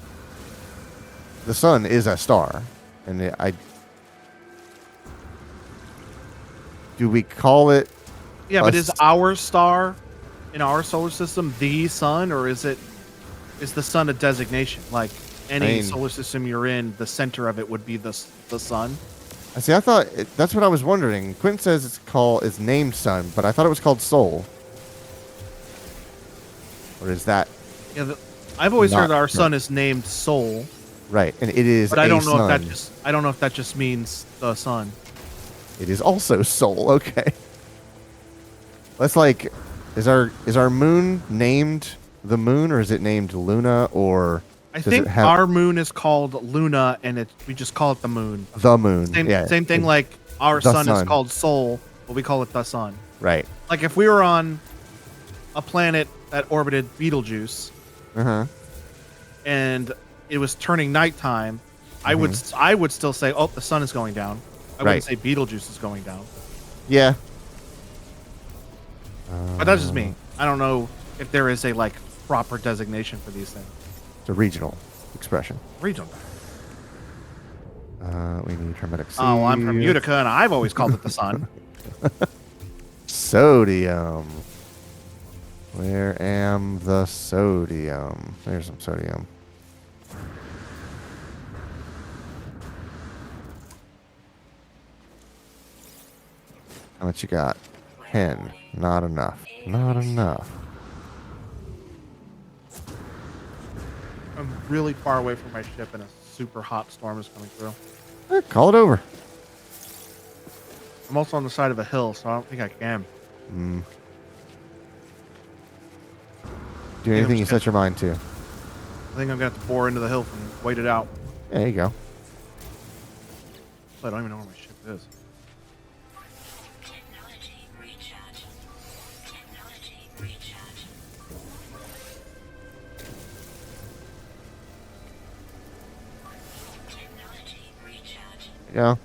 the sun is a star. And do we call it? Yeah, but is our star in our solar system the sun, or is the sun a designation? Like any solar system you're in, the center of it would be the sun. I see. I thought that's what I was wondering. Quentin says it's named Sun, but I thought it was called Sol. Or is that? Yeah, I've always heard our sun is named Sol. Right, and it is. But I don't know if that just means the sun. It is also Sol. Okay. That's like, is our moon named the moon, or is it named Luna, or? I think our moon is called Luna, and we just call it the moon. The moon. Same thing. Like our sun is called Sol, but we call it the sun. Right. Like if we were on a planet that orbited Betelgeuse Uh-huh. and it was turning nighttime, I would still say, "Oh, the sun is going down." I Right. wouldn't say Betelgeuse is going down. Yeah. But that's just me. I don't know if there is a like proper designation for these things. It's a regional expression. Region. We need hermetic sea. Oh, well, I'm from Utica, and I've always called it the sun. Sodium. Where am the sodium? There's some sodium. How much you got? 10. Not enough. Not enough. I'm really far away from my ship, and a super hot storm is coming through. Call it over. I'm also on the side of a hill, so I don't think I can. Do anything you set your mind to. I think I'm gonna have to bore into the hill and wait it out. There you go. I don't even know where my ship is. Technology recharge. Technology recharge. Technology recharge. Yeah.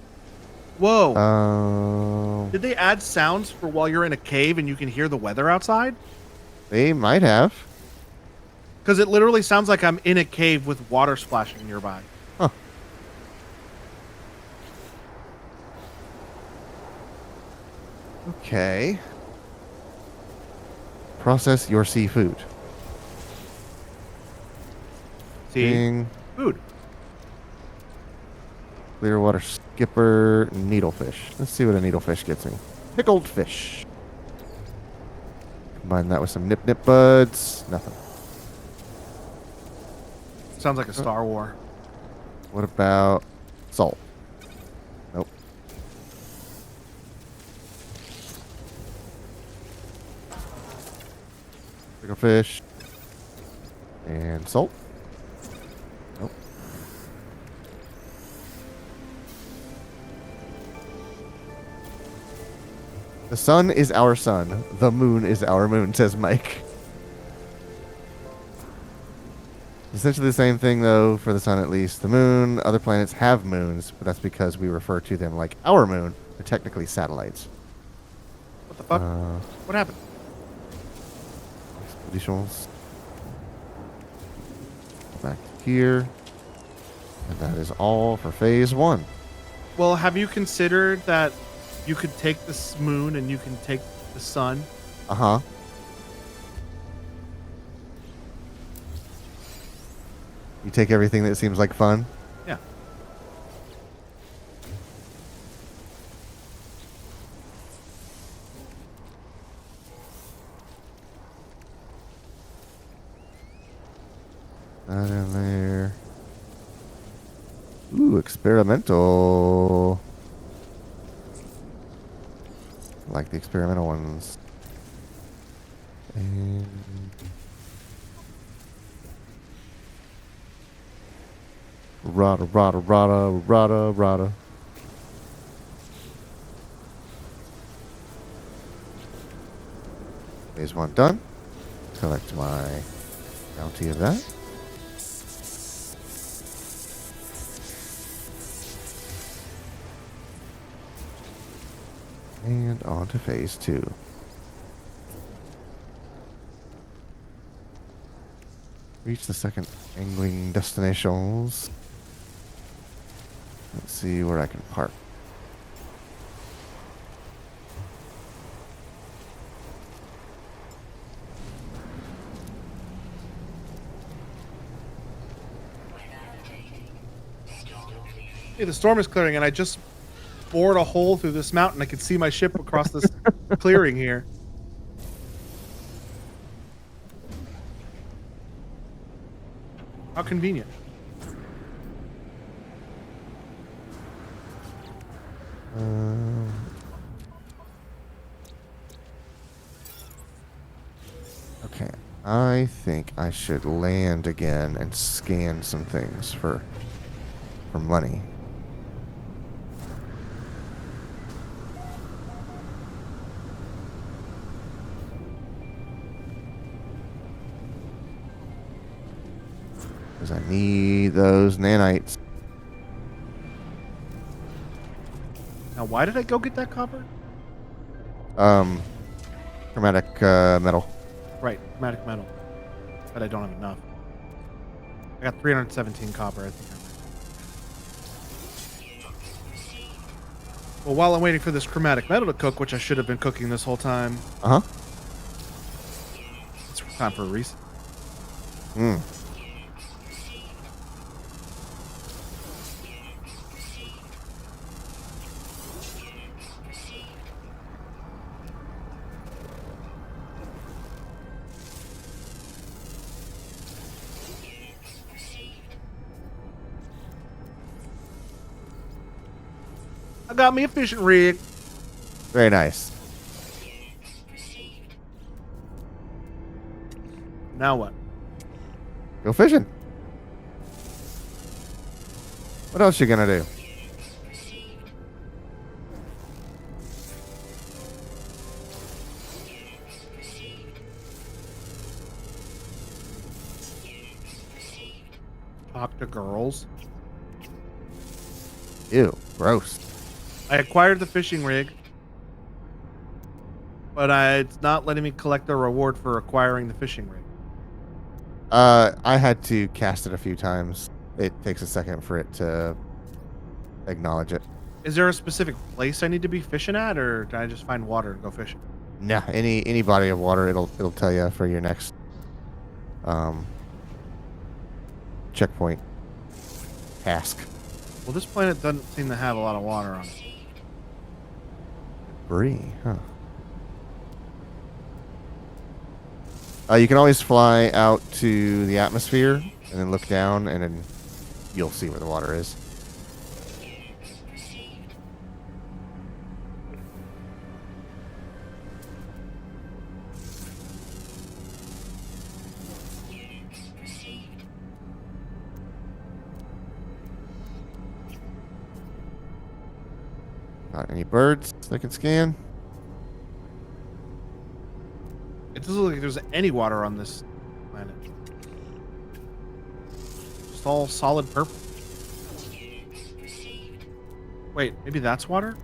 Whoa! Did they add sounds for while you're in a cave and you can hear the weather outside? They might have. Because it literally sounds like I'm in a cave with water splashing nearby. Huh. Okay. Process your seafood. See? Ding. Food. Clear water skipper needlefish. Let's see what a needlefish gets me. Pickled fish. Combine that with some nip nip buds. Nothing. Sounds like a Star War. What about salt? Nope. Pickled fish. And salt. Nope. The sun is our sun. The moon is our moon, says Mike. Essentially the same thing, though, for the sun at least. The moon, other planets have moons, but that's because we refer to them like our moon. They're technically satellites. What the fuck? What happened? Expeditions. Back here. And that is all for phase 1. Well, have you considered that you could take this moon and you can take the sun? Uh-huh. You take everything that seems like fun? Yeah. That in there. Ooh, experimental. I like the experimental ones. And rada, rada, rada, rada, rada. Phase 1 done. Collect my bounty of that. And on to phase 2. Reach the second angling destinations. Let's see where I can park. Hey, the storm is clearing, and I just bored a hole through this mountain. I could see my ship across this clearing here. How convenient. Okay, I think I should land again and scan some things for money. Because I need those nanites. Now, why did I go get that copper? Chromatic metal. Right, chromatic metal. But I don't have enough. I got 317 copper, I think. Well, while I'm waiting for this chromatic metal to cook, which I should have been cooking this whole time, Uh huh. it's time for a reset. Mm. I got me a fishing rig. Very nice. Now what? Go fishing. What else you gonna do? Talk to girls. Ew, gross. I acquired the fishing rig, but it's not letting me collect the reward for acquiring the fishing rig. I had to cast it a few times. It takes a second for it to acknowledge it. Is there a specific place I need to be fishing at, or can I just find water and go fishing? Nah, any body of water, it'll tell you for your next checkpoint task. Well, this planet doesn't seem to have a lot of water on it. Free, huh? You can always fly out to the atmosphere and then look down, and then you'll see where the water is. Not any birds that can scan. It doesn't look like there's any water on this planet. Just all solid purple. Wait, maybe that's water?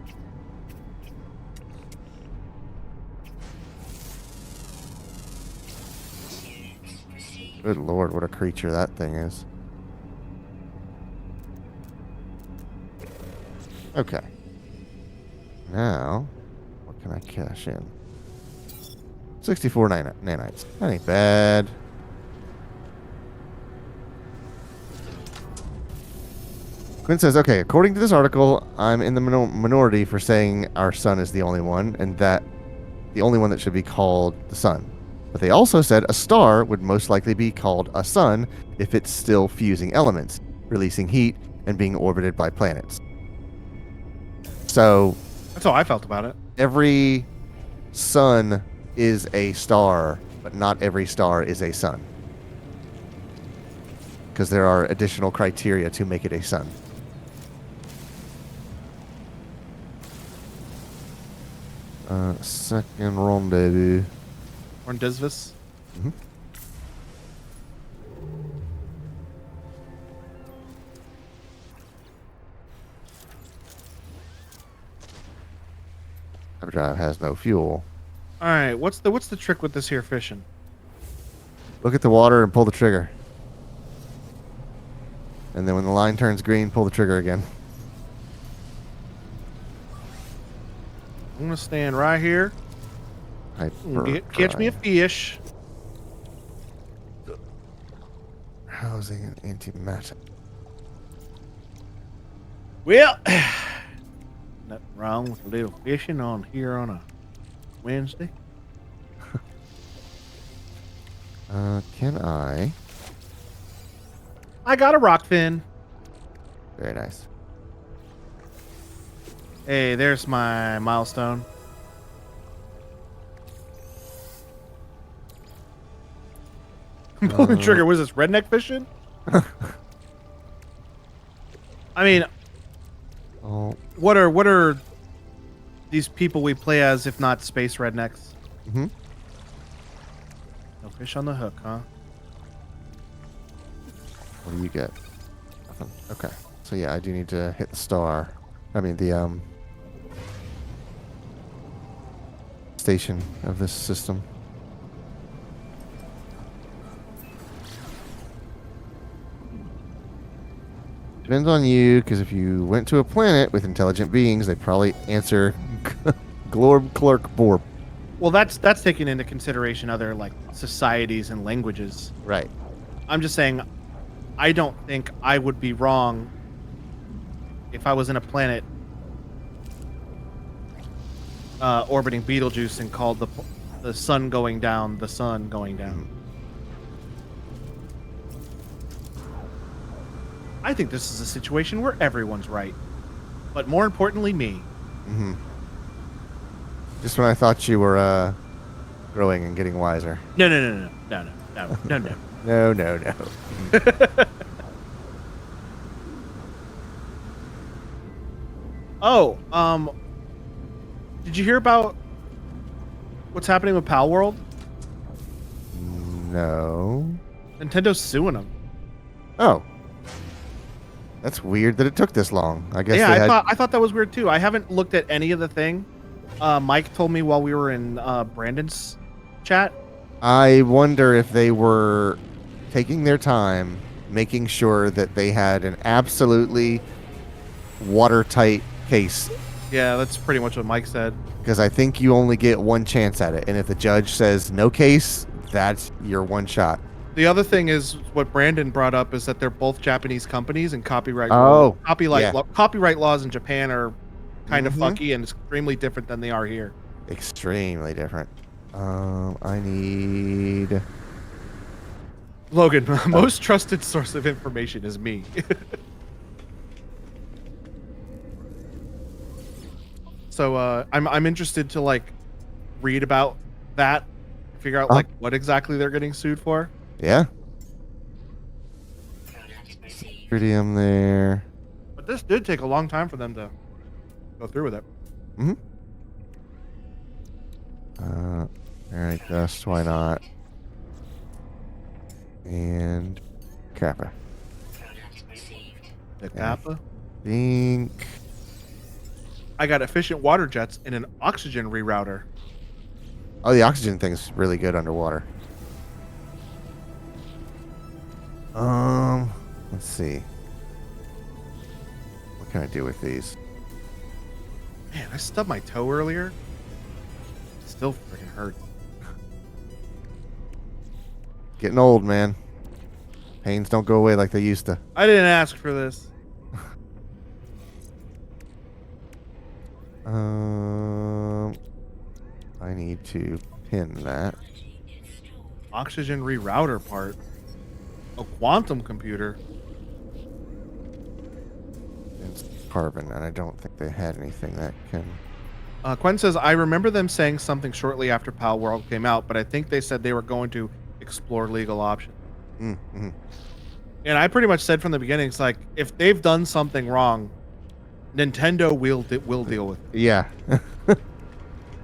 Good lord, what a creature that thing is. Okay. Now, what can I cash in? 64 nanites. That ain't bad. Quinn says, okay, according to this article, I'm in the minority for saying our sun is the only one, and that the only one that should be called the sun. But they also said a star would most likely be called a sun if it's still fusing elements, releasing heat, and being orbited by planets. So That's how I felt about it. every sun is a star, but not every star is a sun. Because there are additional criteria to make it a sun. Second rendezvous. Rendezvous. Mhm. Drive has no fuel. All right, what's the trick with this here fishing? Look at the water and pull the trigger. And then when the line turns green, pull the trigger again. I'm gonna stand right here. Catch me a fish. Housing and antimatter. Well, nothing wrong with a little fishing on here on a Wednesday. Can I? I got a rock fin. Very nice. Hey, there's my milestone. I'm pulling the trigger. Was this redneck fishing? I mean, Oh, what are these people we play as if not space rednecks? mm-hmm. No fish on the hook, huh? What do you get? Nothing. Okay. So yeah, I do need to hit the star. I mean the station of this system. Depends on you, because if you went to a planet with intelligent beings, they'd probably answer Glorb Clerk Borb. Well, that's taking into consideration other like societies and languages. Right. I'm just saying, I don't think I would be wrong if I was in a planet orbiting Betelgeuse and called the sun going down the sun going down. I think this is a situation where everyone's right, but more importantly, me. Mm-hmm. Just when I thought you were growing and getting wiser. No, no, no, no, no, no, no, no, no. No, no, no. Oh, did you hear about what's happening with Pal World? No. Nintendo's suing them. Oh. That's weird that it took this long. I guess Yeah, they had... I thought that was weird too. I haven't looked at any of the thing. Mike told me while we were in Brandon's chat. I wonder if they were taking their time, making sure that they had an absolutely watertight case. Yeah, that's pretty much what Mike said. Because I think you only get one chance at it. And if the judge says no case, that's your one shot. The other thing is what Brandon brought up is that they're both Japanese companies and copyright copyright laws in Japan are kind of funky and extremely different than they are here. Extremely different. I need... Logan, most trusted source of information is me. So I'm interested to like read about that, figure out like what exactly they're getting sued for. Yeah. Product received. Tritium there. But this did take a long time for them to go through with it. Mm-hmm. Alright, dust, why not? And Kappa. Product received. The Yeah. Kappa. Think. I got efficient water jets and an oxygen rerouter. Oh, the oxygen thing's really good underwater. Let's see. What can I do with these? Man, I stubbed my toe earlier. It still freaking hurts. Getting old, man. Pains don't go away like they used to. I didn't ask for this. I need to pin that. Oxygen rerouter part. A quantum computer. It's carbon, and I don't think they had anything that can... Quentin says, I remember them saying something shortly after Pal World came out, but I think they said they were going to explore legal options. Mm-hmm. And I pretty much said from the beginning, it's like, if they've done something wrong, Nintendo will deal with it. Yeah.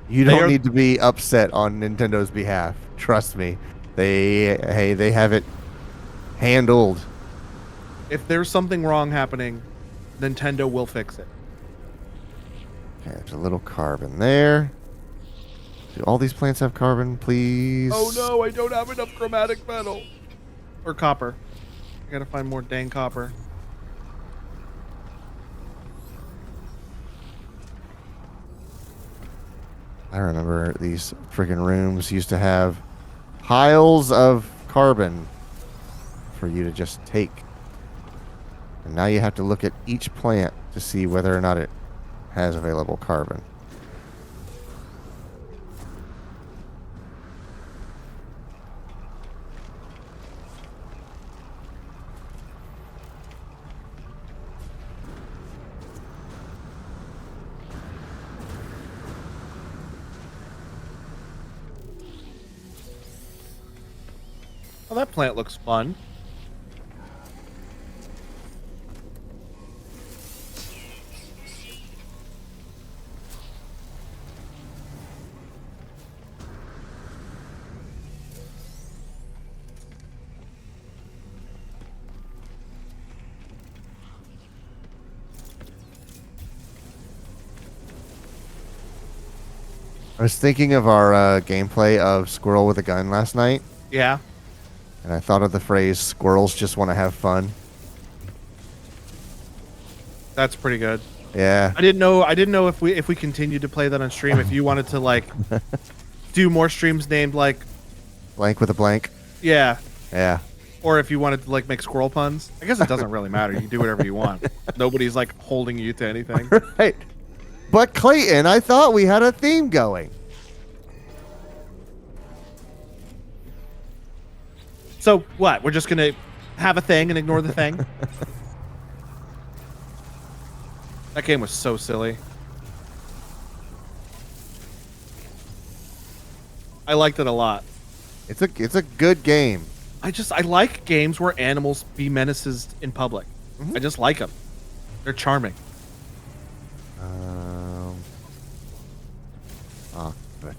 You They don't are- need to be upset on Nintendo's behalf. Trust me. They have it handled. If there's something wrong happening, Nintendo will fix it. Okay, there's a little carbon there. Do all these plants have carbon, please? Oh no, I don't have enough chromatic metal. Or copper. I gotta find more dang copper. I remember these friggin' rooms used to have piles of carbon for you to just take. And now you have to look at each plant to see whether or not it has available carbon. Oh, that plant looks fun. I was thinking of our gameplay of Squirrel with a Gun last night, Yeah. and I thought of the phrase "squirrels just want to have fun." That's pretty good. Yeah, I didn't know if we continued to play that on stream, if you wanted to like do more streams named like, blank with a blank. yeah, Yeah. or if you wanted to like make squirrel puns. I guess it doesn't really matter. You can do whatever you want. Nobody's like holding you to anything. Right. But Clayton, I thought we had a theme going. So what? We're just gonna have a thing and ignore the thing? That game was so silly. I liked it a lot. It's a good game. I like games where animals be menaces in public. I just like them. They're charming. Oh, okay.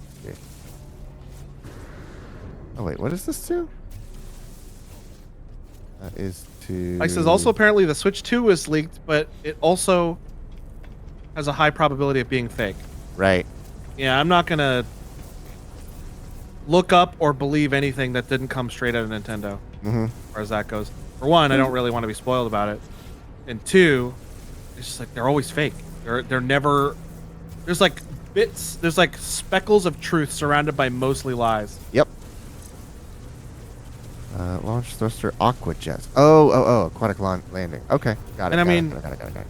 Oh wait, what is this to? That is to. Like says also apparently the Switch 2 was leaked, but it also has a high probability of being fake. Right. Yeah, I'm not gonna look up or believe anything that didn't come straight out of Nintendo. Mm-hmm. As far as that goes. For one, I don't really want to be spoiled about it. And two, it's just like they're always fake. They're never. There's like bits. There's like speckles of truth surrounded by mostly lies. Yep. Launch thruster aqua jets. Oh, aquatic landing. Okay, got it. And I got mean- it, got it.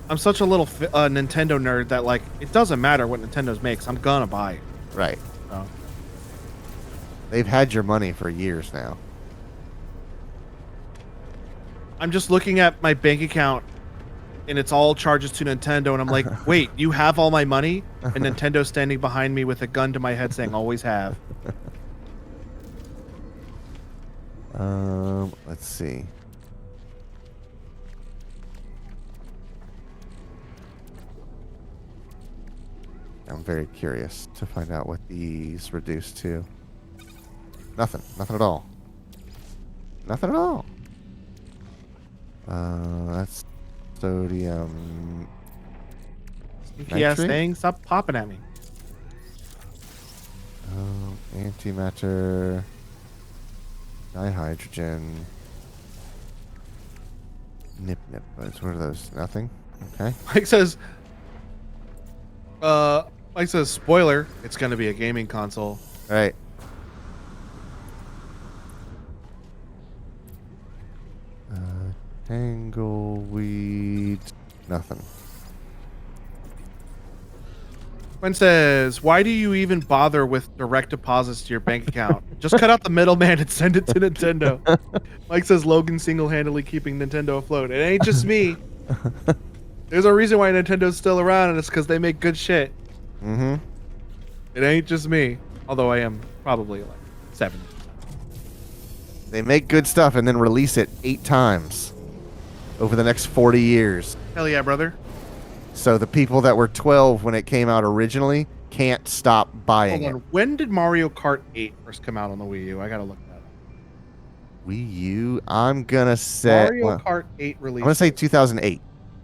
I'm such a little Nintendo nerd that like it doesn't matter what Nintendo's makes. I'm gonna buy it. Right. So. They've had your money for years now. I'm just looking at my bank account, and it's all charges to Nintendo, and I'm like, wait, you have all my money? And Nintendo's standing behind me with a gun to my head saying, always have. Let's see. I'm very curious to find out what these reduce to. Nothing. Nothing at all. Nothing at all. That's sodium. Sneaky ass Nitrate? thing, stop popping at me. Antimatter. Dihydrogen. Nip. What are those? Nothing? Okay. Mike says, spoiler, it's gonna be a gaming console. All right. Tangleweed. Nothing. Gwen says, why do you even bother with direct deposits to your bank account? Just cut out the middleman and send it to Nintendo. Mike says, Logan single-handedly keeping Nintendo afloat. It ain't just me. There's a reason why Nintendo's still around, and it's because they make good shit. Mm-hmm. It ain't just me. Although I am probably like 70%. They make good stuff and then release it 8 times over the next 40 years. Hell yeah, brother. So the people that were 12 when it came out originally can't stop buying Hold it. on. When did Mario Kart 8 first come out on the Wii U? I gotta look that up. Wii U, I'm gonna say Mario Kart 8 release. I'm gonna say 2008.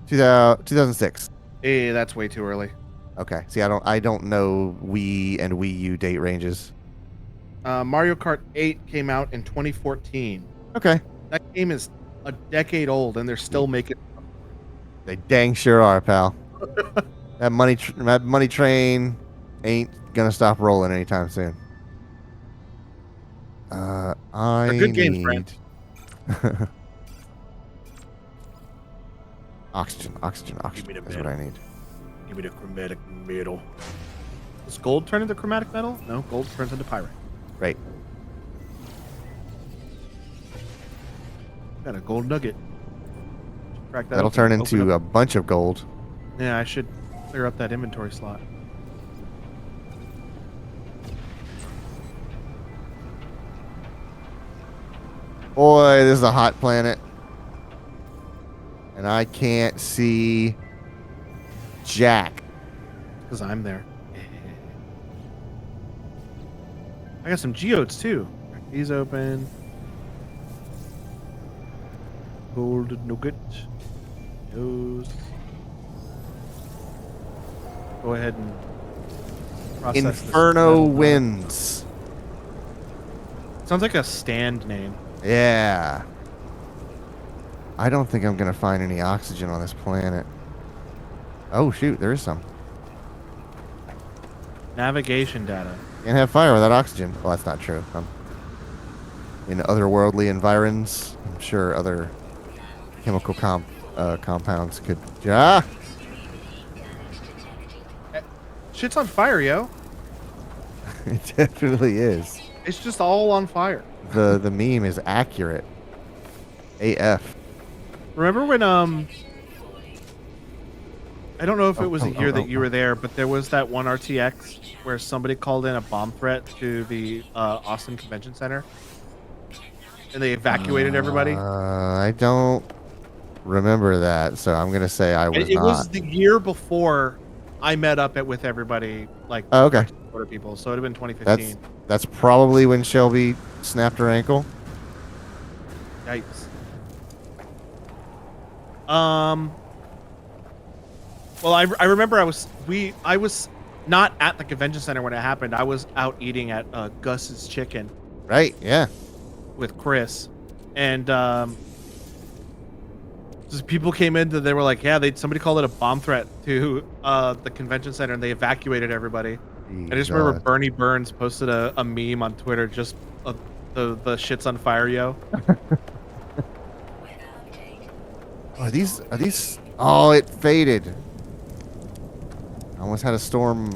2006. Hey, that's way too early. Okay. See, I don't know Wii and Wii U date ranges. Mario Kart 8 came out in 2014. Okay. That game is a decade old, and they're still making. They dang sure are, pal. that money train ain't gonna stop rolling anytime soon. I They're good games, need Brent. oxygen. Give me the That's what I need. Give me the chromatic metal. Does gold turn into chromatic metal? No, gold turns into pyrite. Right. Got a gold nugget. Crack that That'll open. turn Open into up. a bunch of gold. Yeah, I should clear up that inventory slot. Boy, this is a hot planet. And I can't see Jack. Because I'm there. I got some geodes too. Crack these open. Gold nugget. Those. Go ahead and process this Inferno metal. Winds. Sounds like a stand name. Yeah. I don't think I'm going to find any oxygen on this planet. Oh, shoot. There is some. Navigation data. Can't have fire without oxygen. Well, that's not true. In otherworldly environs, I'm sure other chemical compounds could... Ah! Shit's on fire, yo. It definitely is. It's just all on fire. The meme is accurate. AF. Remember when I don't know if it was a year that you were there, but there was that one RTX where somebody called in a bomb threat to the Austin Convention Center, and they evacuated everybody. I don't remember that, so I'm gonna say I was It not. was the year before I met up with everybody, like Oh, okay. order people. So it'd have been 2015. That's probably when Shelby snapped her ankle. Yikes. Well, I remember I was not at the convention center when it happened. I was out eating at Gus's Chicken Right? Yeah. with Chris, and just people came in. They were like, "Yeah, somebody called it a bomb threat to the convention center, and they evacuated everybody." I just remember Bernie Burns posted a meme on Twitter, just the shit's on fire, yo. Are these? Oh, it faded. I almost had a storm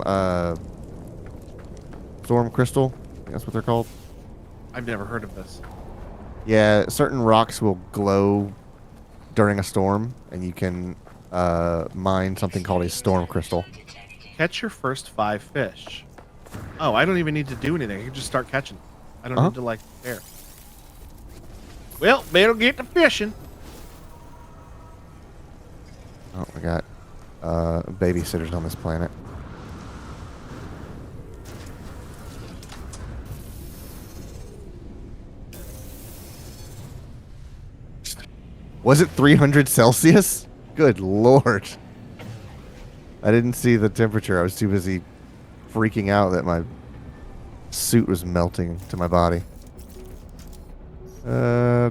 crystal. I think that's what they're called. I've never heard of this. Yeah, certain rocks will glow during a storm, and you can mine something called a storm crystal. Catch your first 5 fish. Oh, I don't even need to do anything. I can just start catching. I don't need to like prepare. Well, better get to fishing. Oh, we got babysitters on this planet. Was it 300 Celsius? Good lord. I didn't see the temperature. I was too busy freaking out that my suit was melting to my body. Okay.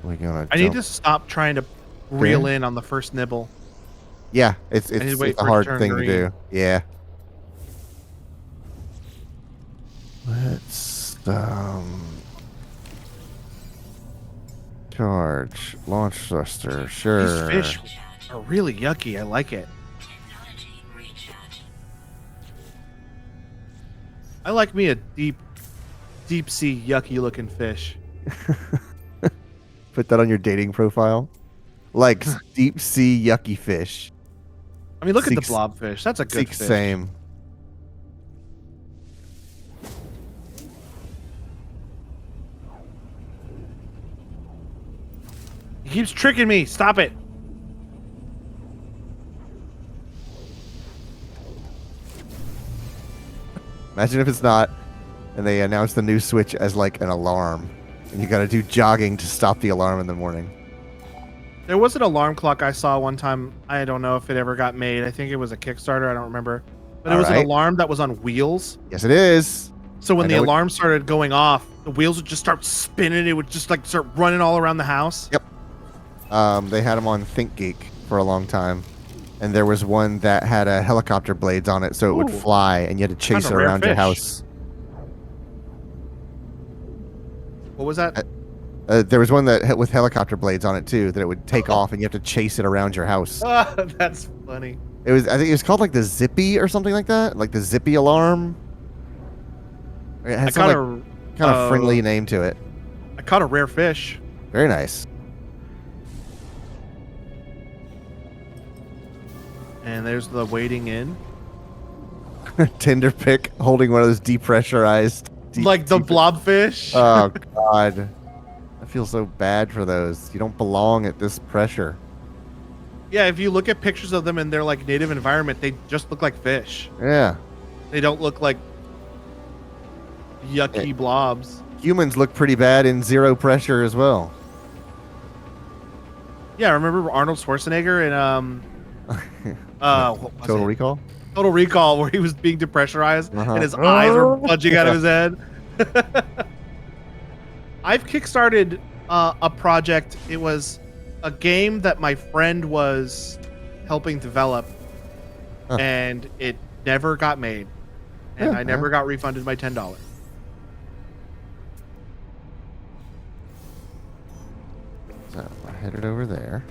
We're gonna I need jump. to stop trying to reel in on the first nibble. Yeah, it's need to wait a for it to hard turn thing green. to do. Yeah. Let's charge launch thruster. Sure. These fish are really yucky. I like it. I like me a deep sea yucky looking fish. Put that on your dating profile. Like deep sea yucky fish. I mean, look at the Seeks- blobfish. That's a good Seek fish. same. He keeps tricking me. Stop it. Imagine if it's not, and they announce the new Switch as like an alarm, and you got to do jogging to stop the alarm in the morning. There was an alarm clock I saw one time. I don't know if it ever got made. I think it was a Kickstarter. I don't remember. But it was an Alright. alarm that was on wheels. Yes, it is. So when I the know it- alarm started going off, the wheels would just start spinning. It would just like start running all around the house. Yep. They had them on ThinkGeek for a long time, and there was one that had a helicopter blades on it, so it would Ooh. fly, and you had to chase Found it a rare around your fish. house. What was that? There was one that with helicopter blades on it too, that it would take off, and you have to chase it around your house. That's funny. It was, I think it was called like the Zippy or something like that, like the Zippy alarm. It I had some caught like, a kind of friendly name to it. I caught a rare fish. Very nice. And there's the wading in. Tinder pic holding one of those depressurized. Like the blobfish. Oh god, I feel so bad for those. You don't belong at this pressure. Yeah, if you look at pictures of them in their like native environment, they just look like fish. Yeah, They don't look like yucky blobs. humans look pretty bad in zero pressure as well. Yeah, remember Arnold Schwarzenegger in What was Total it? Recall. Total Recall, where he was being depressurized Uh-huh. and his eyes were budging out of his head. I've kickstarted a project. It was a game that my friend was helping develop, Huh. and it never got made, and Yeah, I never yeah. got refunded my $10. So we're headed over there.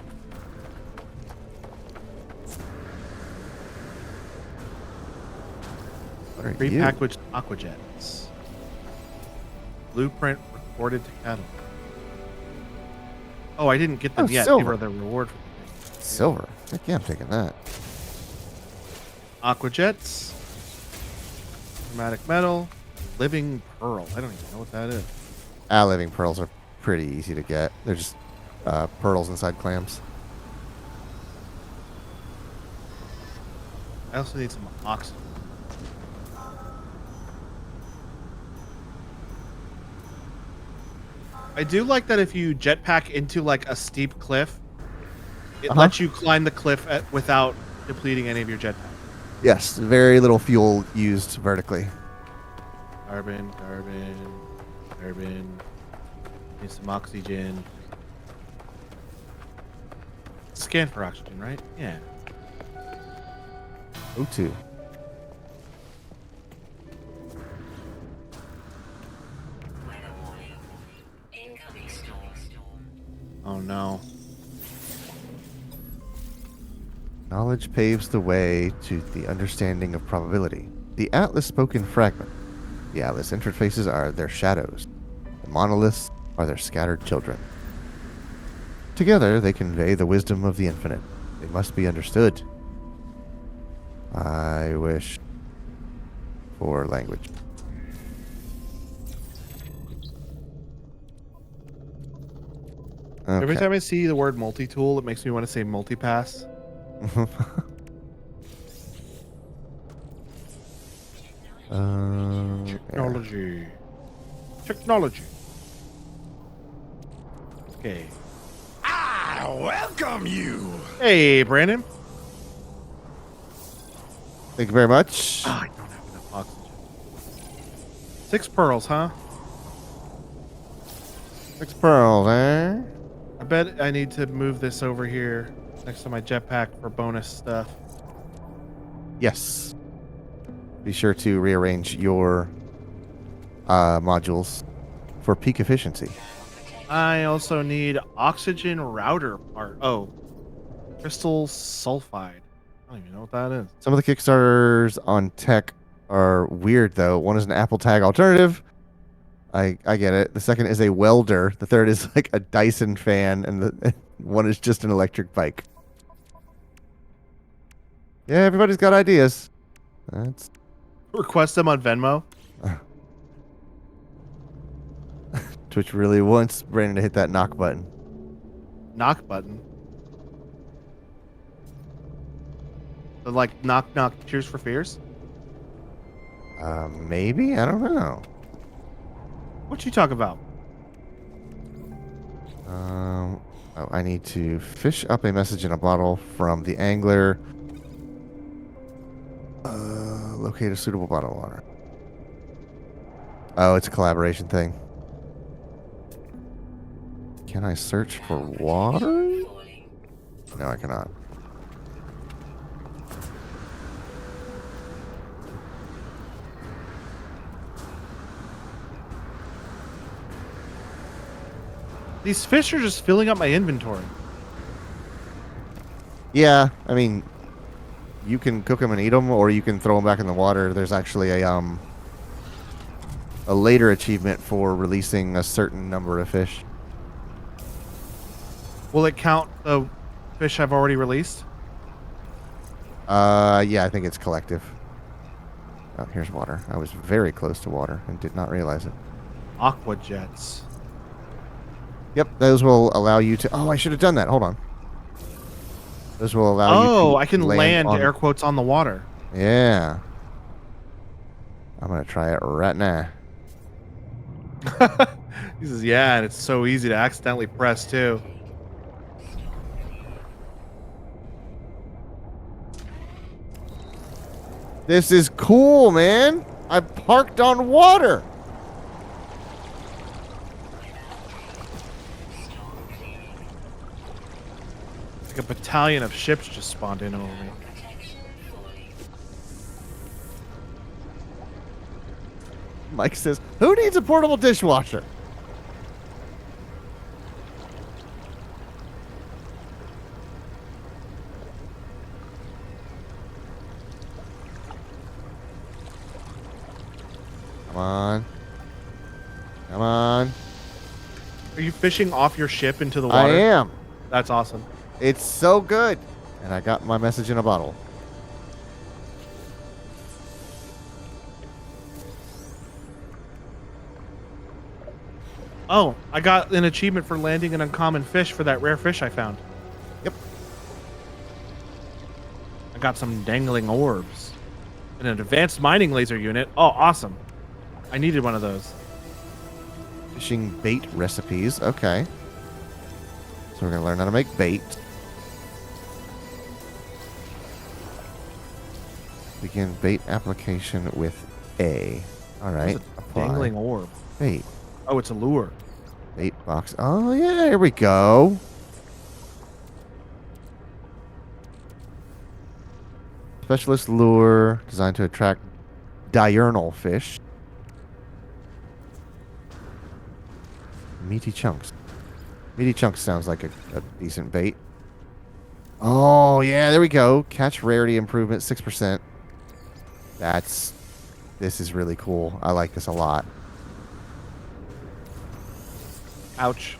What are you? Prepackaged Aquajets. Blueprint recorded to catalog. Oh, I didn't get them Oh, yet. silver. They were the reward for the thing. Silver. Heck yeah, I'm taking that. Aquajets. Chromatic metal. Living pearl. I don't even know what that is. Living pearls are pretty easy to get. They're just pearls inside clams. I also need some oxygen. I do like that if you jetpack into like a steep cliff, it Uh-huh. lets you climb the cliff without depleting any of your jetpack. Yes, very little fuel used vertically. Carbon, carbon, carbon. Need some oxygen. Scan for oxygen, right? Yeah. O2. Weather warning. Incoming storm. Oh no. Knowledge paves the way to the understanding of probability. The Atlas spoken fragment. The Atlas interfaces are their shadows. The monoliths are their scattered children. Together, they convey the wisdom of the infinite. They must be understood. I wish for language. Every Okay. time I see the word multi-tool, it makes me want to say multi-pass. Yeah. Technology. Technology. Okay. I welcome you. Hey, Brandon. Thank you very much. Oh, I don't have enough oxygen. 6 pearls, huh? 6 pearls, eh? I bet I need to move this over here next to my jetpack for bonus stuff. Yes. Be sure to rearrange your modules for peak efficiency. I also need oxygen router part. Oh, crystal sulfide. I don't even know what that is. Some of the Kickstarters on tech are weird, though. One is an Apple Tag alternative. I get it. The second is a welder. The third is like a Dyson fan, and the one is just an electric bike. Yeah, everybody's got ideas. That's Request them on Venmo. Twitch really wants Brandon to hit that knock button. Knock button. So, like knock knock. Cheers for fears. Maybe? I don't know. What you talk about? Oh, I need to fish up a message in a bottle from the angler. Locate a suitable bottle of water. Oh, it's a collaboration thing. Can I search for water? Falling. No, I cannot. These fish are just filling up my inventory. Yeah, I mean, you can cook them and eat them, or you can throw them back in the water. There's actually a later achievement for releasing a certain number of fish. Will it count the fish I've already released? Yeah, I think it's collective. Oh, here's water. I was very close to water and did not realize it. Aqua jets. Yep, those will allow you to. Oh, I should have done that. Hold on. Those will allow you to. Oh, I can land on- air quotes on the water. Yeah. I'm gonna try it right now. He says, yeah, and it's so easy to accidentally press too. This is cool, man. I parked on water. Storm clearing. Like a battalion of ships just spawned in over me. Protection falling. Mike says, "Who needs a portable dishwasher?" Come on. Come on. Are you fishing off your ship into the I water? am. That's awesome. It's so good. And I got my message in a bottle. Oh, I got an achievement for landing an uncommon fish for that rare fish I found. Yep. I got some dangling orbs and an advanced mining laser unit. Oh, awesome. I needed one of those. Fishing bait recipes. Okay. So we're going to learn how to make bait. Begin bait application with A. All right. It's a Apply. dangling orb. Bait. Oh, it's a lure. Bait box. Oh, yeah. Here we go. Specialist lure designed to attract diurnal fish. Meaty chunks. Meaty chunks sounds like a decent bait. Oh, yeah. There we go. Catch rarity improvement 6%. This is really cool. I like this a lot. Ouch.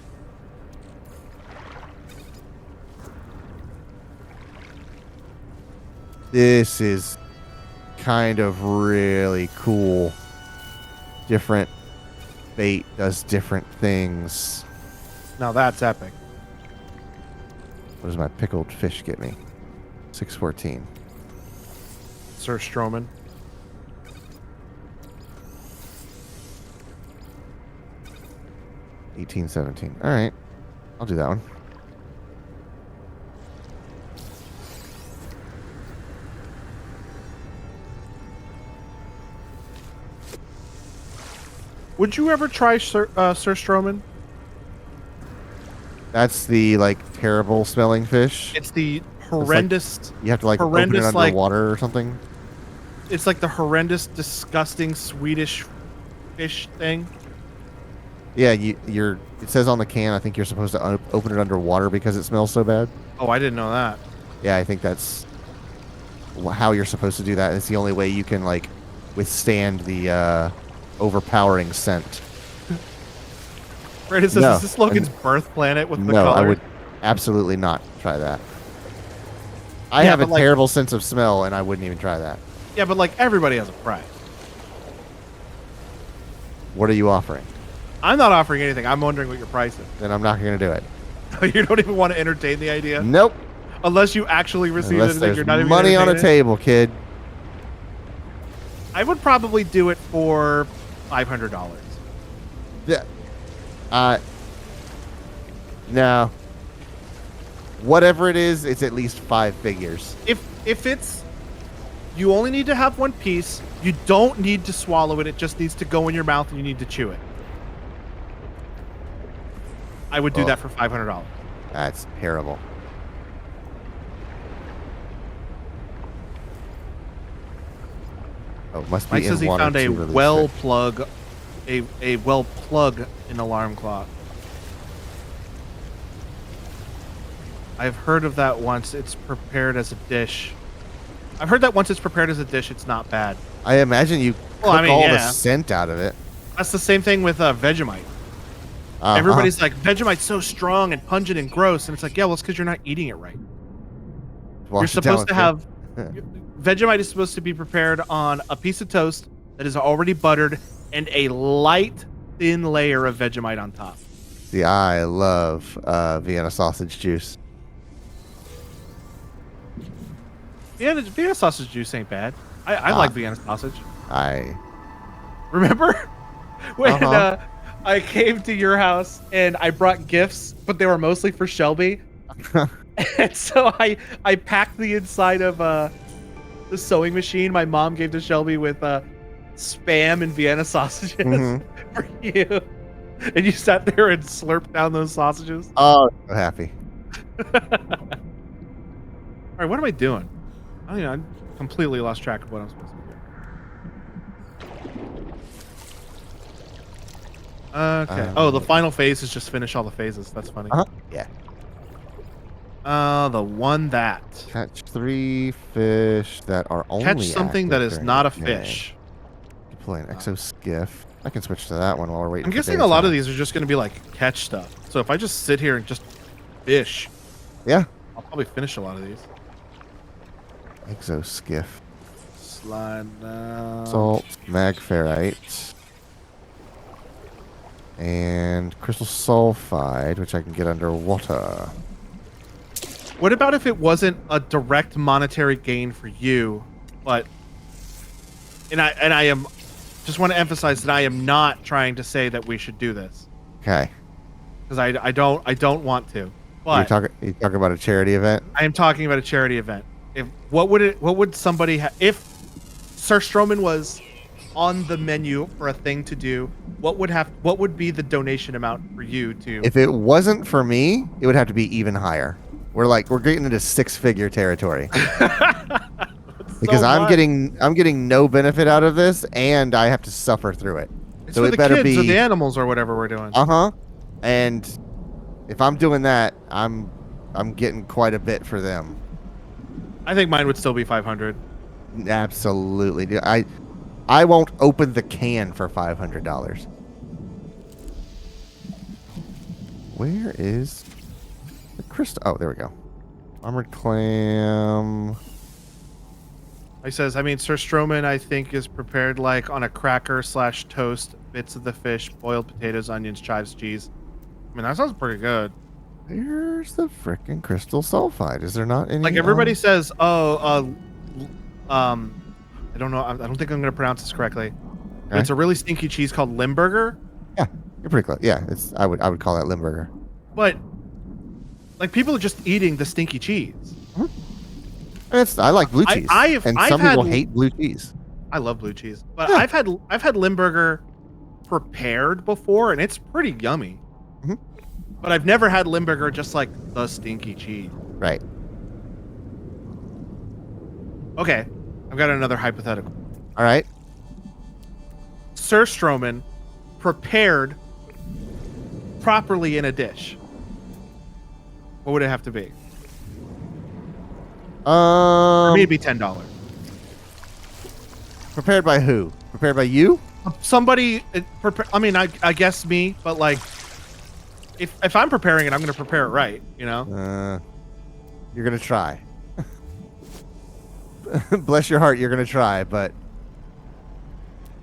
This is kind of really cool. Different bait does different things. Now that's epic. What does my pickled fish get me? 614. Sir Stroman. $18.17. All right. I'll do that one. Would you ever try Sir Stroman? That's the like terrible smelling fish. It's the horrendous. You have to like open it horrendous, like- underwater or something. It's like the horrendous, disgusting Swedish fish thing. Yeah, you're. It says on the can. I think you're supposed to open it underwater because it smells so bad. Oh, I didn't know that. Yeah, I think that's how you're supposed to do that. It's the only way you can like withstand the overpowering scent. Right? It says, No, is this Logan's and- birth planet with the No, color? I would absolutely not try that. I Yeah, have a but, like- terrible sense of smell, and I wouldn't even try that. Yeah, but like everybody has a price. What are you offering? I'm not offering anything. I'm wondering what your price Then I'm not going to do it. is. You don't even want to entertain the idea, Nope. unless you actually receive Unless anything. there's You're not even money on a entertaining it. table, kid. I would probably do it for $500. Yeah. No. Whatever it is, it's at least 5 figures. If it's, you only need to have one piece. You don't need to swallow it. It just needs to go in your mouth, and you need to chew it. I would do Oh. that for $500. That's terrible. Oh, must be Mike in says he water found a to release well fish. plug, a well plug an alarm clock. I've heard of that once. It's prepared as a dish. I've heard that once it's prepared as a dish, it's not bad. I imagine you cook Well, I mean, all the yeah. scent out of it. That's the same thing with Vegemite. Uh-huh. Everybody's like, Vegemite's so strong and pungent and gross, and it's like, yeah, well, it's because you're not eating it right. Wash You're it down supposed to with have Vegemite is supposed to be prepared on a piece of toast that is already buttered and a light, thin layer of Vegemite on top. See, I love Vienna sausage juice. Vienna sausage juice ain't bad. I Ah. like Vienna sausage. I Remember when Uh-huh. I came to your house and I brought gifts, but they were mostly for Shelby. And so I packed the inside of the sewing machine my mom gave to Shelby with Spam and Vienna sausages Mhm. for you. And you sat there and slurped down those sausages. Oh, so happy. All right, what am I doing? I completely lost track of what I'm supposed to do. Okay. Oh, the final phase is just finish all the phases. That's funny. Uh-huh. Yeah. The one that Catch 3 fish that are only catch something that active is during not a the day. fish. Deploy an exo skiff. I can switch to that one while we're waiting. I'm for guessing a lot of daytime. these are just going to be like catch stuff. So if I just sit here and just fish, Yeah. I'll probably finish a lot of these. Exo skiff. Slide down. Salt, magferrite, and crystal sulfide, which I can get underwater. What about if it wasn't a direct monetary gain for you, but I am just want to emphasize that I am not trying to say that we should do this Okay. because I don't want to. You But talking about a charity event? I am talking about a charity event. What would somebody if Sir Strowman was on the menu for a thing to do? What would be the donation amount for you to? If it wasn't for me, it would have to be even higher. We're getting into 6-figure territory because I'm getting no benefit out of this, and I have to suffer through it. It's So for it the better kids or be the animals or whatever we're doing. And if I'm doing that, I'm getting quite a bit for them. I think mine would still be 500. Absolutely, dude. I won't open the can for $500. Where is the crystal? Oh, there we go. Armored clam. He says, I mean, Sir Strowman, I think, is prepared like on a cracker / toast, bits of the fish, boiled potatoes, onions, chives, cheese. I mean, that sounds pretty good. Where's the frickin' crystal sulfide? Is there not any? Like everybody says, I don't know. I don't think I'm going to pronounce this correctly. But Okay. it's a really stinky cheese called Limburger. Yeah, you're pretty close. Yeah, I would call that Limburger. But like people are just eating the stinky cheese. I like blue cheese. I've Some people had- hate blue cheese. I love blue cheese, but Yeah. I've had Limburger prepared before, and it's pretty yummy. Mhm. But I've never had Limburger just like the stinky cheese. Right. Okay, I've got another hypothetical. All right. Sir Strowman prepared properly in a dish. What would it have to be? For me, it'd be $10. Prepared by who? Prepared by you? Somebody, I mean, I guess me, but like, if I'm preparing it, I'm going to prepare it right. You know. You're gonna try. Bless your heart, you're gonna try, but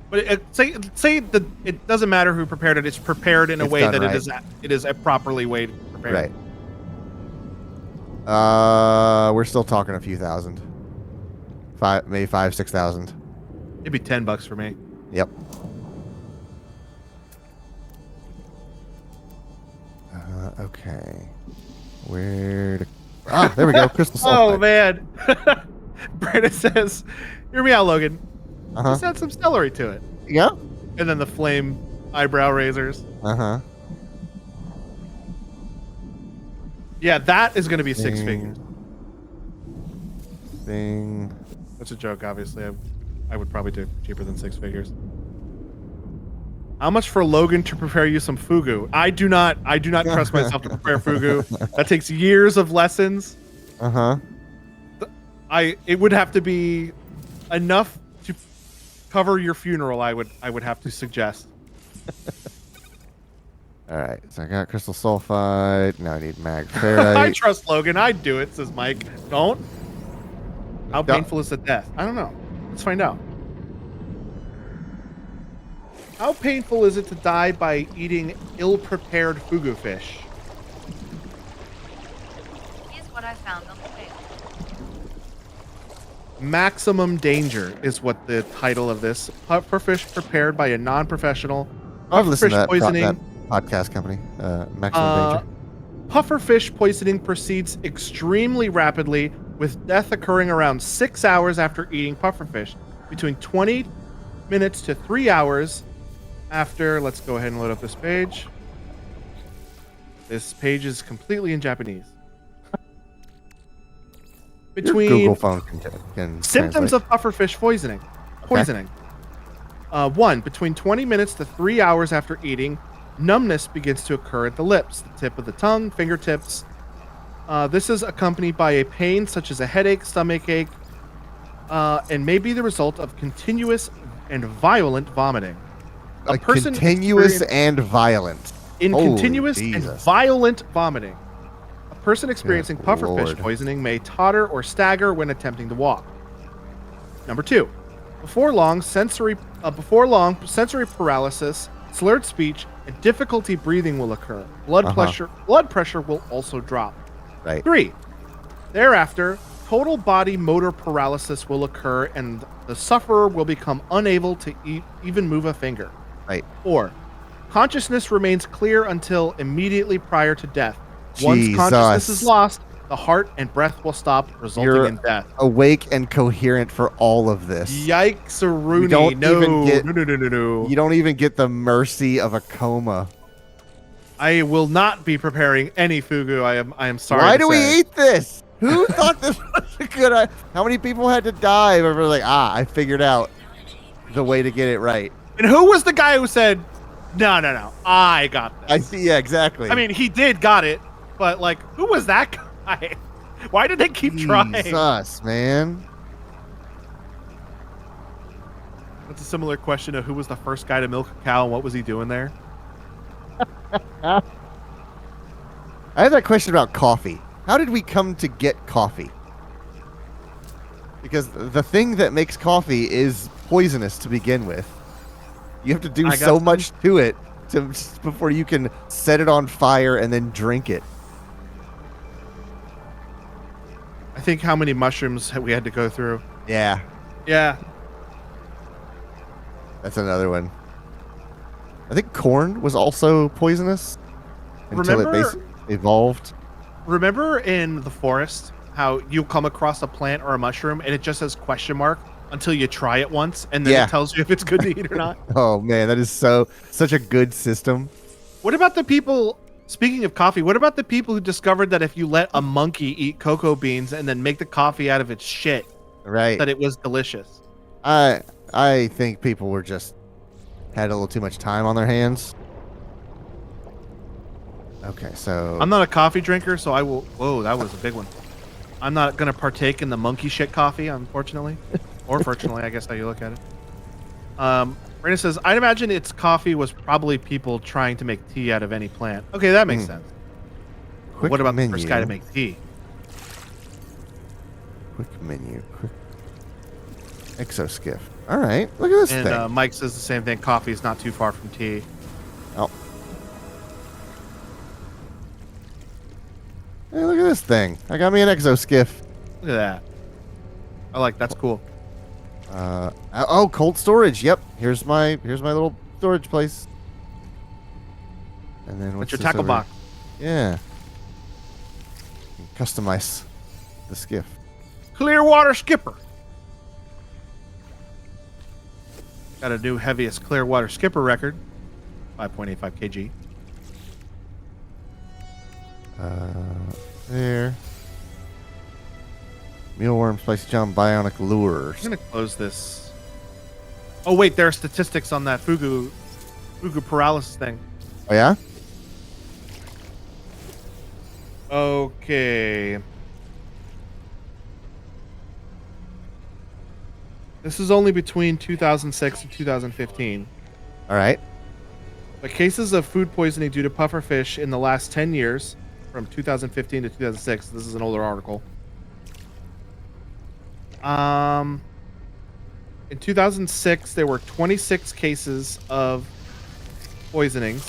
But say that it doesn't matter who prepared it. It's prepared in a It's way done that right. it is a properly way prepared. right. We're still talking a few thousand. Maybe 5,000-6,000. It'd be $10 for me. Yep. Okay. Where to... Ah, there we go. Crystal sulfide. Oh man, Brandon says, "Hear me out, Logan. Uh-huh. Just add some celery to it, Yeah. and then the flame eyebrow razors. Uh-huh. Yeah, that is going to be six Ding. figures. Thing. That's a joke, obviously. I would probably do cheaper than 6 figures. How much for Logan to prepare you some fugu? I do not trust myself to prepare fugu. That takes years of lessons. Uh-huh. It would have to be enough to cover your funeral. I would have to suggest. All right. So I got crystal sulfide. Now I need I magferrite. trust Logan. I'd do it, says Mike. Don't. How Yeah. painful is the death? I don't know. Let's find out. How painful is it to die by eating ill-prepared fugu fish? Here's what I found on the table. Maximum danger is what the title of this. Pufferfish prepared by a non-professional. I've listened to Pufferfish that podcast company. Maximum Danger. Pufferfish poisoning proceeds extremely rapidly, with death occurring around 6 hours after eating pufferfish, between 20 minutes to 3 hours after. Let's go ahead and load up this page. This page is completely in Japanese. Your Between Google phone can symptoms translate. of pufferfish poisoning. 1. Between 20 minutes to 3 hours after eating, numbness begins to occur at the lips, the tip of the tongue, fingertips. This is accompanied by a pain such as a headache, stomach ache, and may be the result of continuous and violent vomiting. Like continuous and violent. In Holy continuous and Jesus. violent vomiting. A person experiencing Good pufferfish Lord. poisoning may totter or stagger when attempting to walk. Number 2. Before long, sensory paralysis, slurred speech, and difficulty breathing will occur. Blood pressure will also drop. Right. 3. Thereafter, total body motor paralysis will occur and the sufferer will become unable to even move a finger. Right. 4. Consciousness remains clear until immediately prior to death. Once Jesus. consciousness is lost, the heart and breath will stop, resulting You're in death. awake and coherent for all of this. Yikes, Rooney. don't No. even get- No. You don't even get the mercy of a coma. I will not be preparing any fugu. I am sorry. Why to do we say. eat this? Who thought this was a good idea? How many people had to die? But we're like, I figured out the way to get it right. And who was the guy who said, no, I got this? I see. Yeah, exactly. I mean, he did got it, but like, who was that guy? Why did they keep trying? Jesus, man. That's a similar question of who was the first guy to milk a cow and what was he doing there? I have that question about coffee. How did we come to get coffee? Because the thing that makes coffee is poisonous to begin with. You have to do I got so some- much to it before you can set it on fire and then drink it. I think how many mushrooms we had to go through. Yeah, Yeah. that's another one. I think corn was also poisonous until it Remember- basically evolved. Remember in the forest how you come across a plant or a mushroom and it just says question mark until you try it once and then Yeah. it tells you if it's good to eat or not? Oh man, that is such a good system. What about the people, speaking of coffee, what about the people who discovered that if you let a monkey eat cocoa beans and then make the coffee out of its shit, Right. that it was delicious? I think people were just had a little too much time on their hands. Okay, so I'm not a coffee drinker, so I will. Whoa, that was a big one. I'm not gonna partake in the monkey shit coffee, unfortunately, or fortunately, I guess how you look at it. Raina says, I'd imagine its coffee was probably people trying to make tea out of any plant. Okay, that makes sense. But quick what about menu. the first guy to make tea? Quick menu. Quick exoskiff. All right, look at this And thing. Mike says the same thing. Coffee is not too far from tea. Oh. Hey, look at this thing. I got me an exoskiff. Look at that. I like that's cool. Oh, cold storage. Yep. Here's my little storage place. And then what's What's your this tackle over- box? Yeah. Customize the skiff. Clearwater Skipper. Got a new heaviest Clearwater Skipper record. 5.85 kg. There. Mealworm, spicy jump, bionic lures. I'm gonna close this. Oh wait, there are statistics on that fugu paralysis thing. Oh yeah? Okay. This is only between 2006 and 2015. All right. But cases of food poisoning due to pufferfish in the last 10 years, from 2015 to 2006. This is an older article. In 2006, there were 26 cases of poisonings.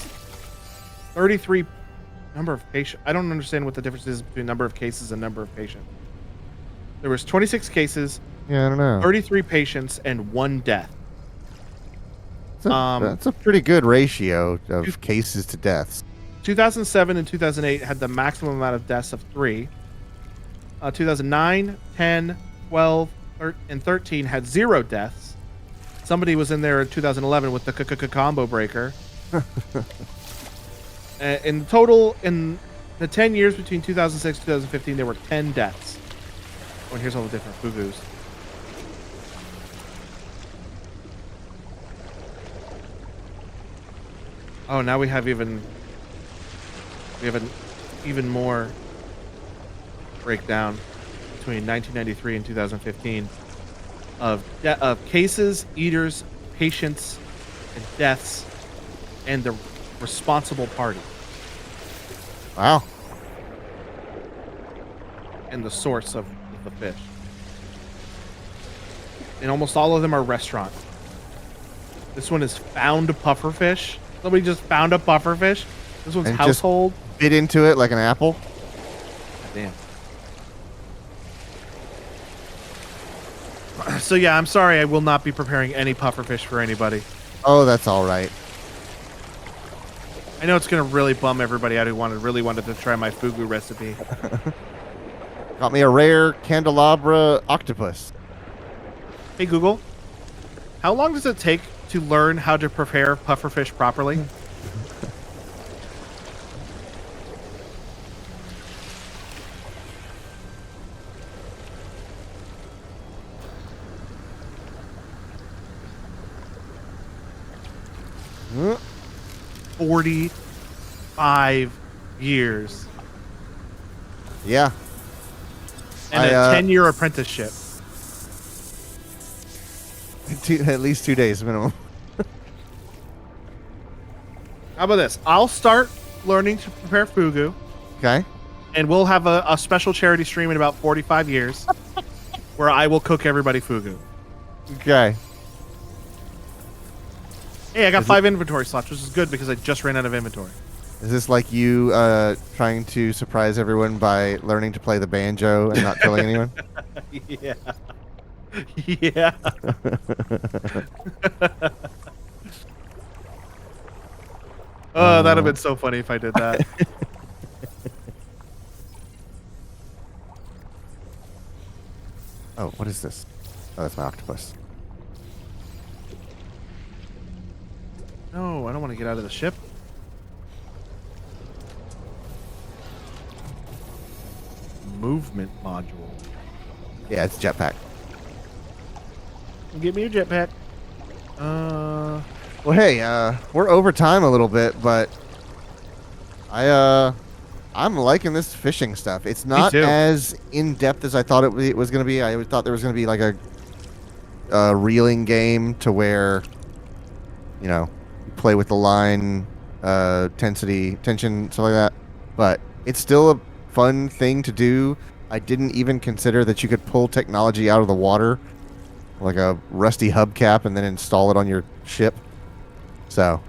33 number of patients. I don't understand what the difference is between number of cases and number of patients. There was 26 cases, Yeah, I don't know. 33 patients, and 1 death. That's a pretty good ratio of cases to deaths. 2007 and 2008 had the maximum amount of deaths of 3. 2009, 10, 12, and 13 had 0 deaths. Somebody was in there in 2011 with the combo breaker. In total, in the 10 years between 2006 and 2015, there were 10 deaths. Oh, and here's all the different fugus. Oh, now we have an even more breakdown between 1993 and 2015 of cases, eaters, patients, and deaths, and the responsible party, Wow. and the source of the fish. And almost all of them are restaurant. This one is found pufferfish. Somebody just found a pufferfish. This one's And just- household. Bit into it like an apple. Damn. So yeah, I'm sorry. I will not be preparing any pufferfish for anybody. Oh, that's all right. I know it's gonna really bum everybody out who really wanted to try my fugu recipe. Got me a rare candelabra octopus. Hey Google, how long does it take to learn how to prepare pufferfish properly? Hmm. 45 years Yeah. and a 10-year apprenticeship. At least 2 days minimum. How about this? I'll start learning to prepare fugu, Okay. and we'll have a special charity stream in about 45 years where I will cook everybody fugu. Okay. Hey, I got 5 inventory slots, which is good because I just ran out of inventory. Is this like you trying to surprise everyone by learning to play the banjo and not killing anyone? Yeah. Yeah. Oh, that'd have been so funny if I did that. Oh, what is this? Oh, that's my octopus. No, I don't want to get out of the ship. Movement module. Yeah, it's jetpack. Give me your jetpack. Well, hey, we're over time a little bit, but I'm liking this fishing stuff. It's not too. as in depth as I thought it was going to be. I thought there was going to be like a reeling game to where, you know, you play with the line, tension, stuff like that. But it's still a fun thing to do. I didn't even consider that you could pull technology out of the water, like a rusty hubcap, and then install it on your ship. So,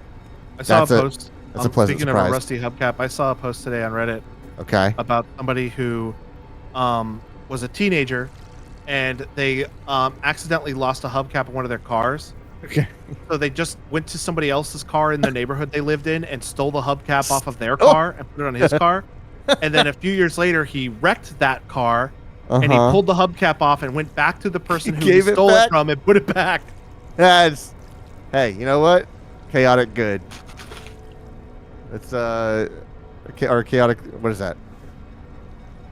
I saw a That's a- post. that's a pleasant Speaking surprise. of a rusty hubcap, I saw a post today on Reddit okay. about somebody who was a teenager and they accidentally lost a hubcap in one of their cars. Okay. So they just went to somebody else's car in the neighborhood they lived in and stole the hubcap off of their Oh. car and put it on his car. And then a few years later, he wrecked that car and he Uh-huh. pulled the hubcap off and went back to the person who he Gave it stole back? it from and put it back. That's. Hey, you know what? Chaotic good. It's or chaotic. What is that?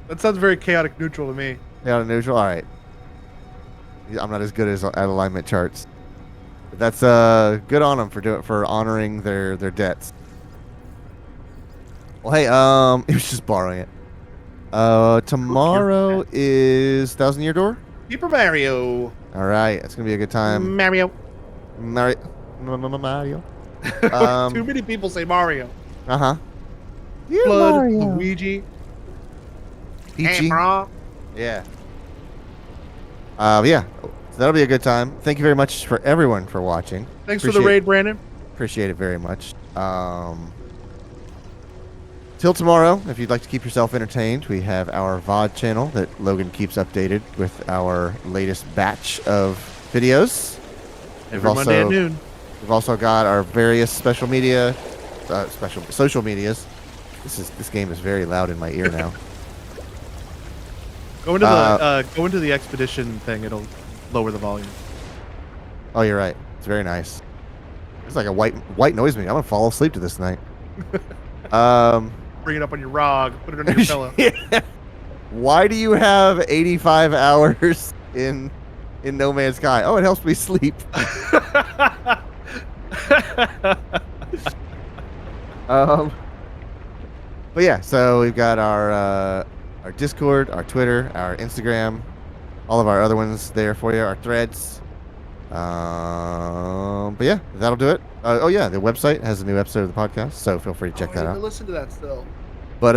That sounds very chaotic neutral to me. Chaotic neutral. All right. I'm not as good as at alignment charts. But that's good on them for honoring their debts. Well, hey, he was just borrowing it. Tomorrow is Thousand Year Door. Super Mario. All right, it's gonna be a good time. Mario. Mario. Too many people say Mario. Uh huh. Blood, Luigi. Peachy. Bro. Yeah. Yeah. So that'll be a good time. Thank you very much for everyone for watching. Thanks for the raid, Brandon. Appreciate it very much. Till tomorrow, if you'd like to keep yourself entertained, we have our VOD channel that Logan keeps updated with our latest batch of videos. Every Monday at noon. We've also got our various social media, social medias. This game is very loud in my ear now. Go into the expedition thing. It'll lower the volume. Oh, you're right. It's very nice. It's like a white noise me. I'm gonna fall asleep to this tonight. Bring it up on your rog. Put it under your pillow. Yeah. Why do you have 85 hours in No Man's Sky? Oh, it helps me sleep. But yeah, so we've got our Discord, our Twitter, our Instagram, all of our other ones there for you, our threads. But yeah, that'll do it. Oh yeah, the website has a new episode of the podcast, so feel free to check that out. Listen to that still. But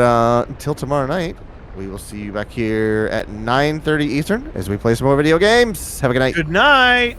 until tomorrow night, we will see you back here at 9:30 Eastern as we play some more video games. Have a good night. Good night.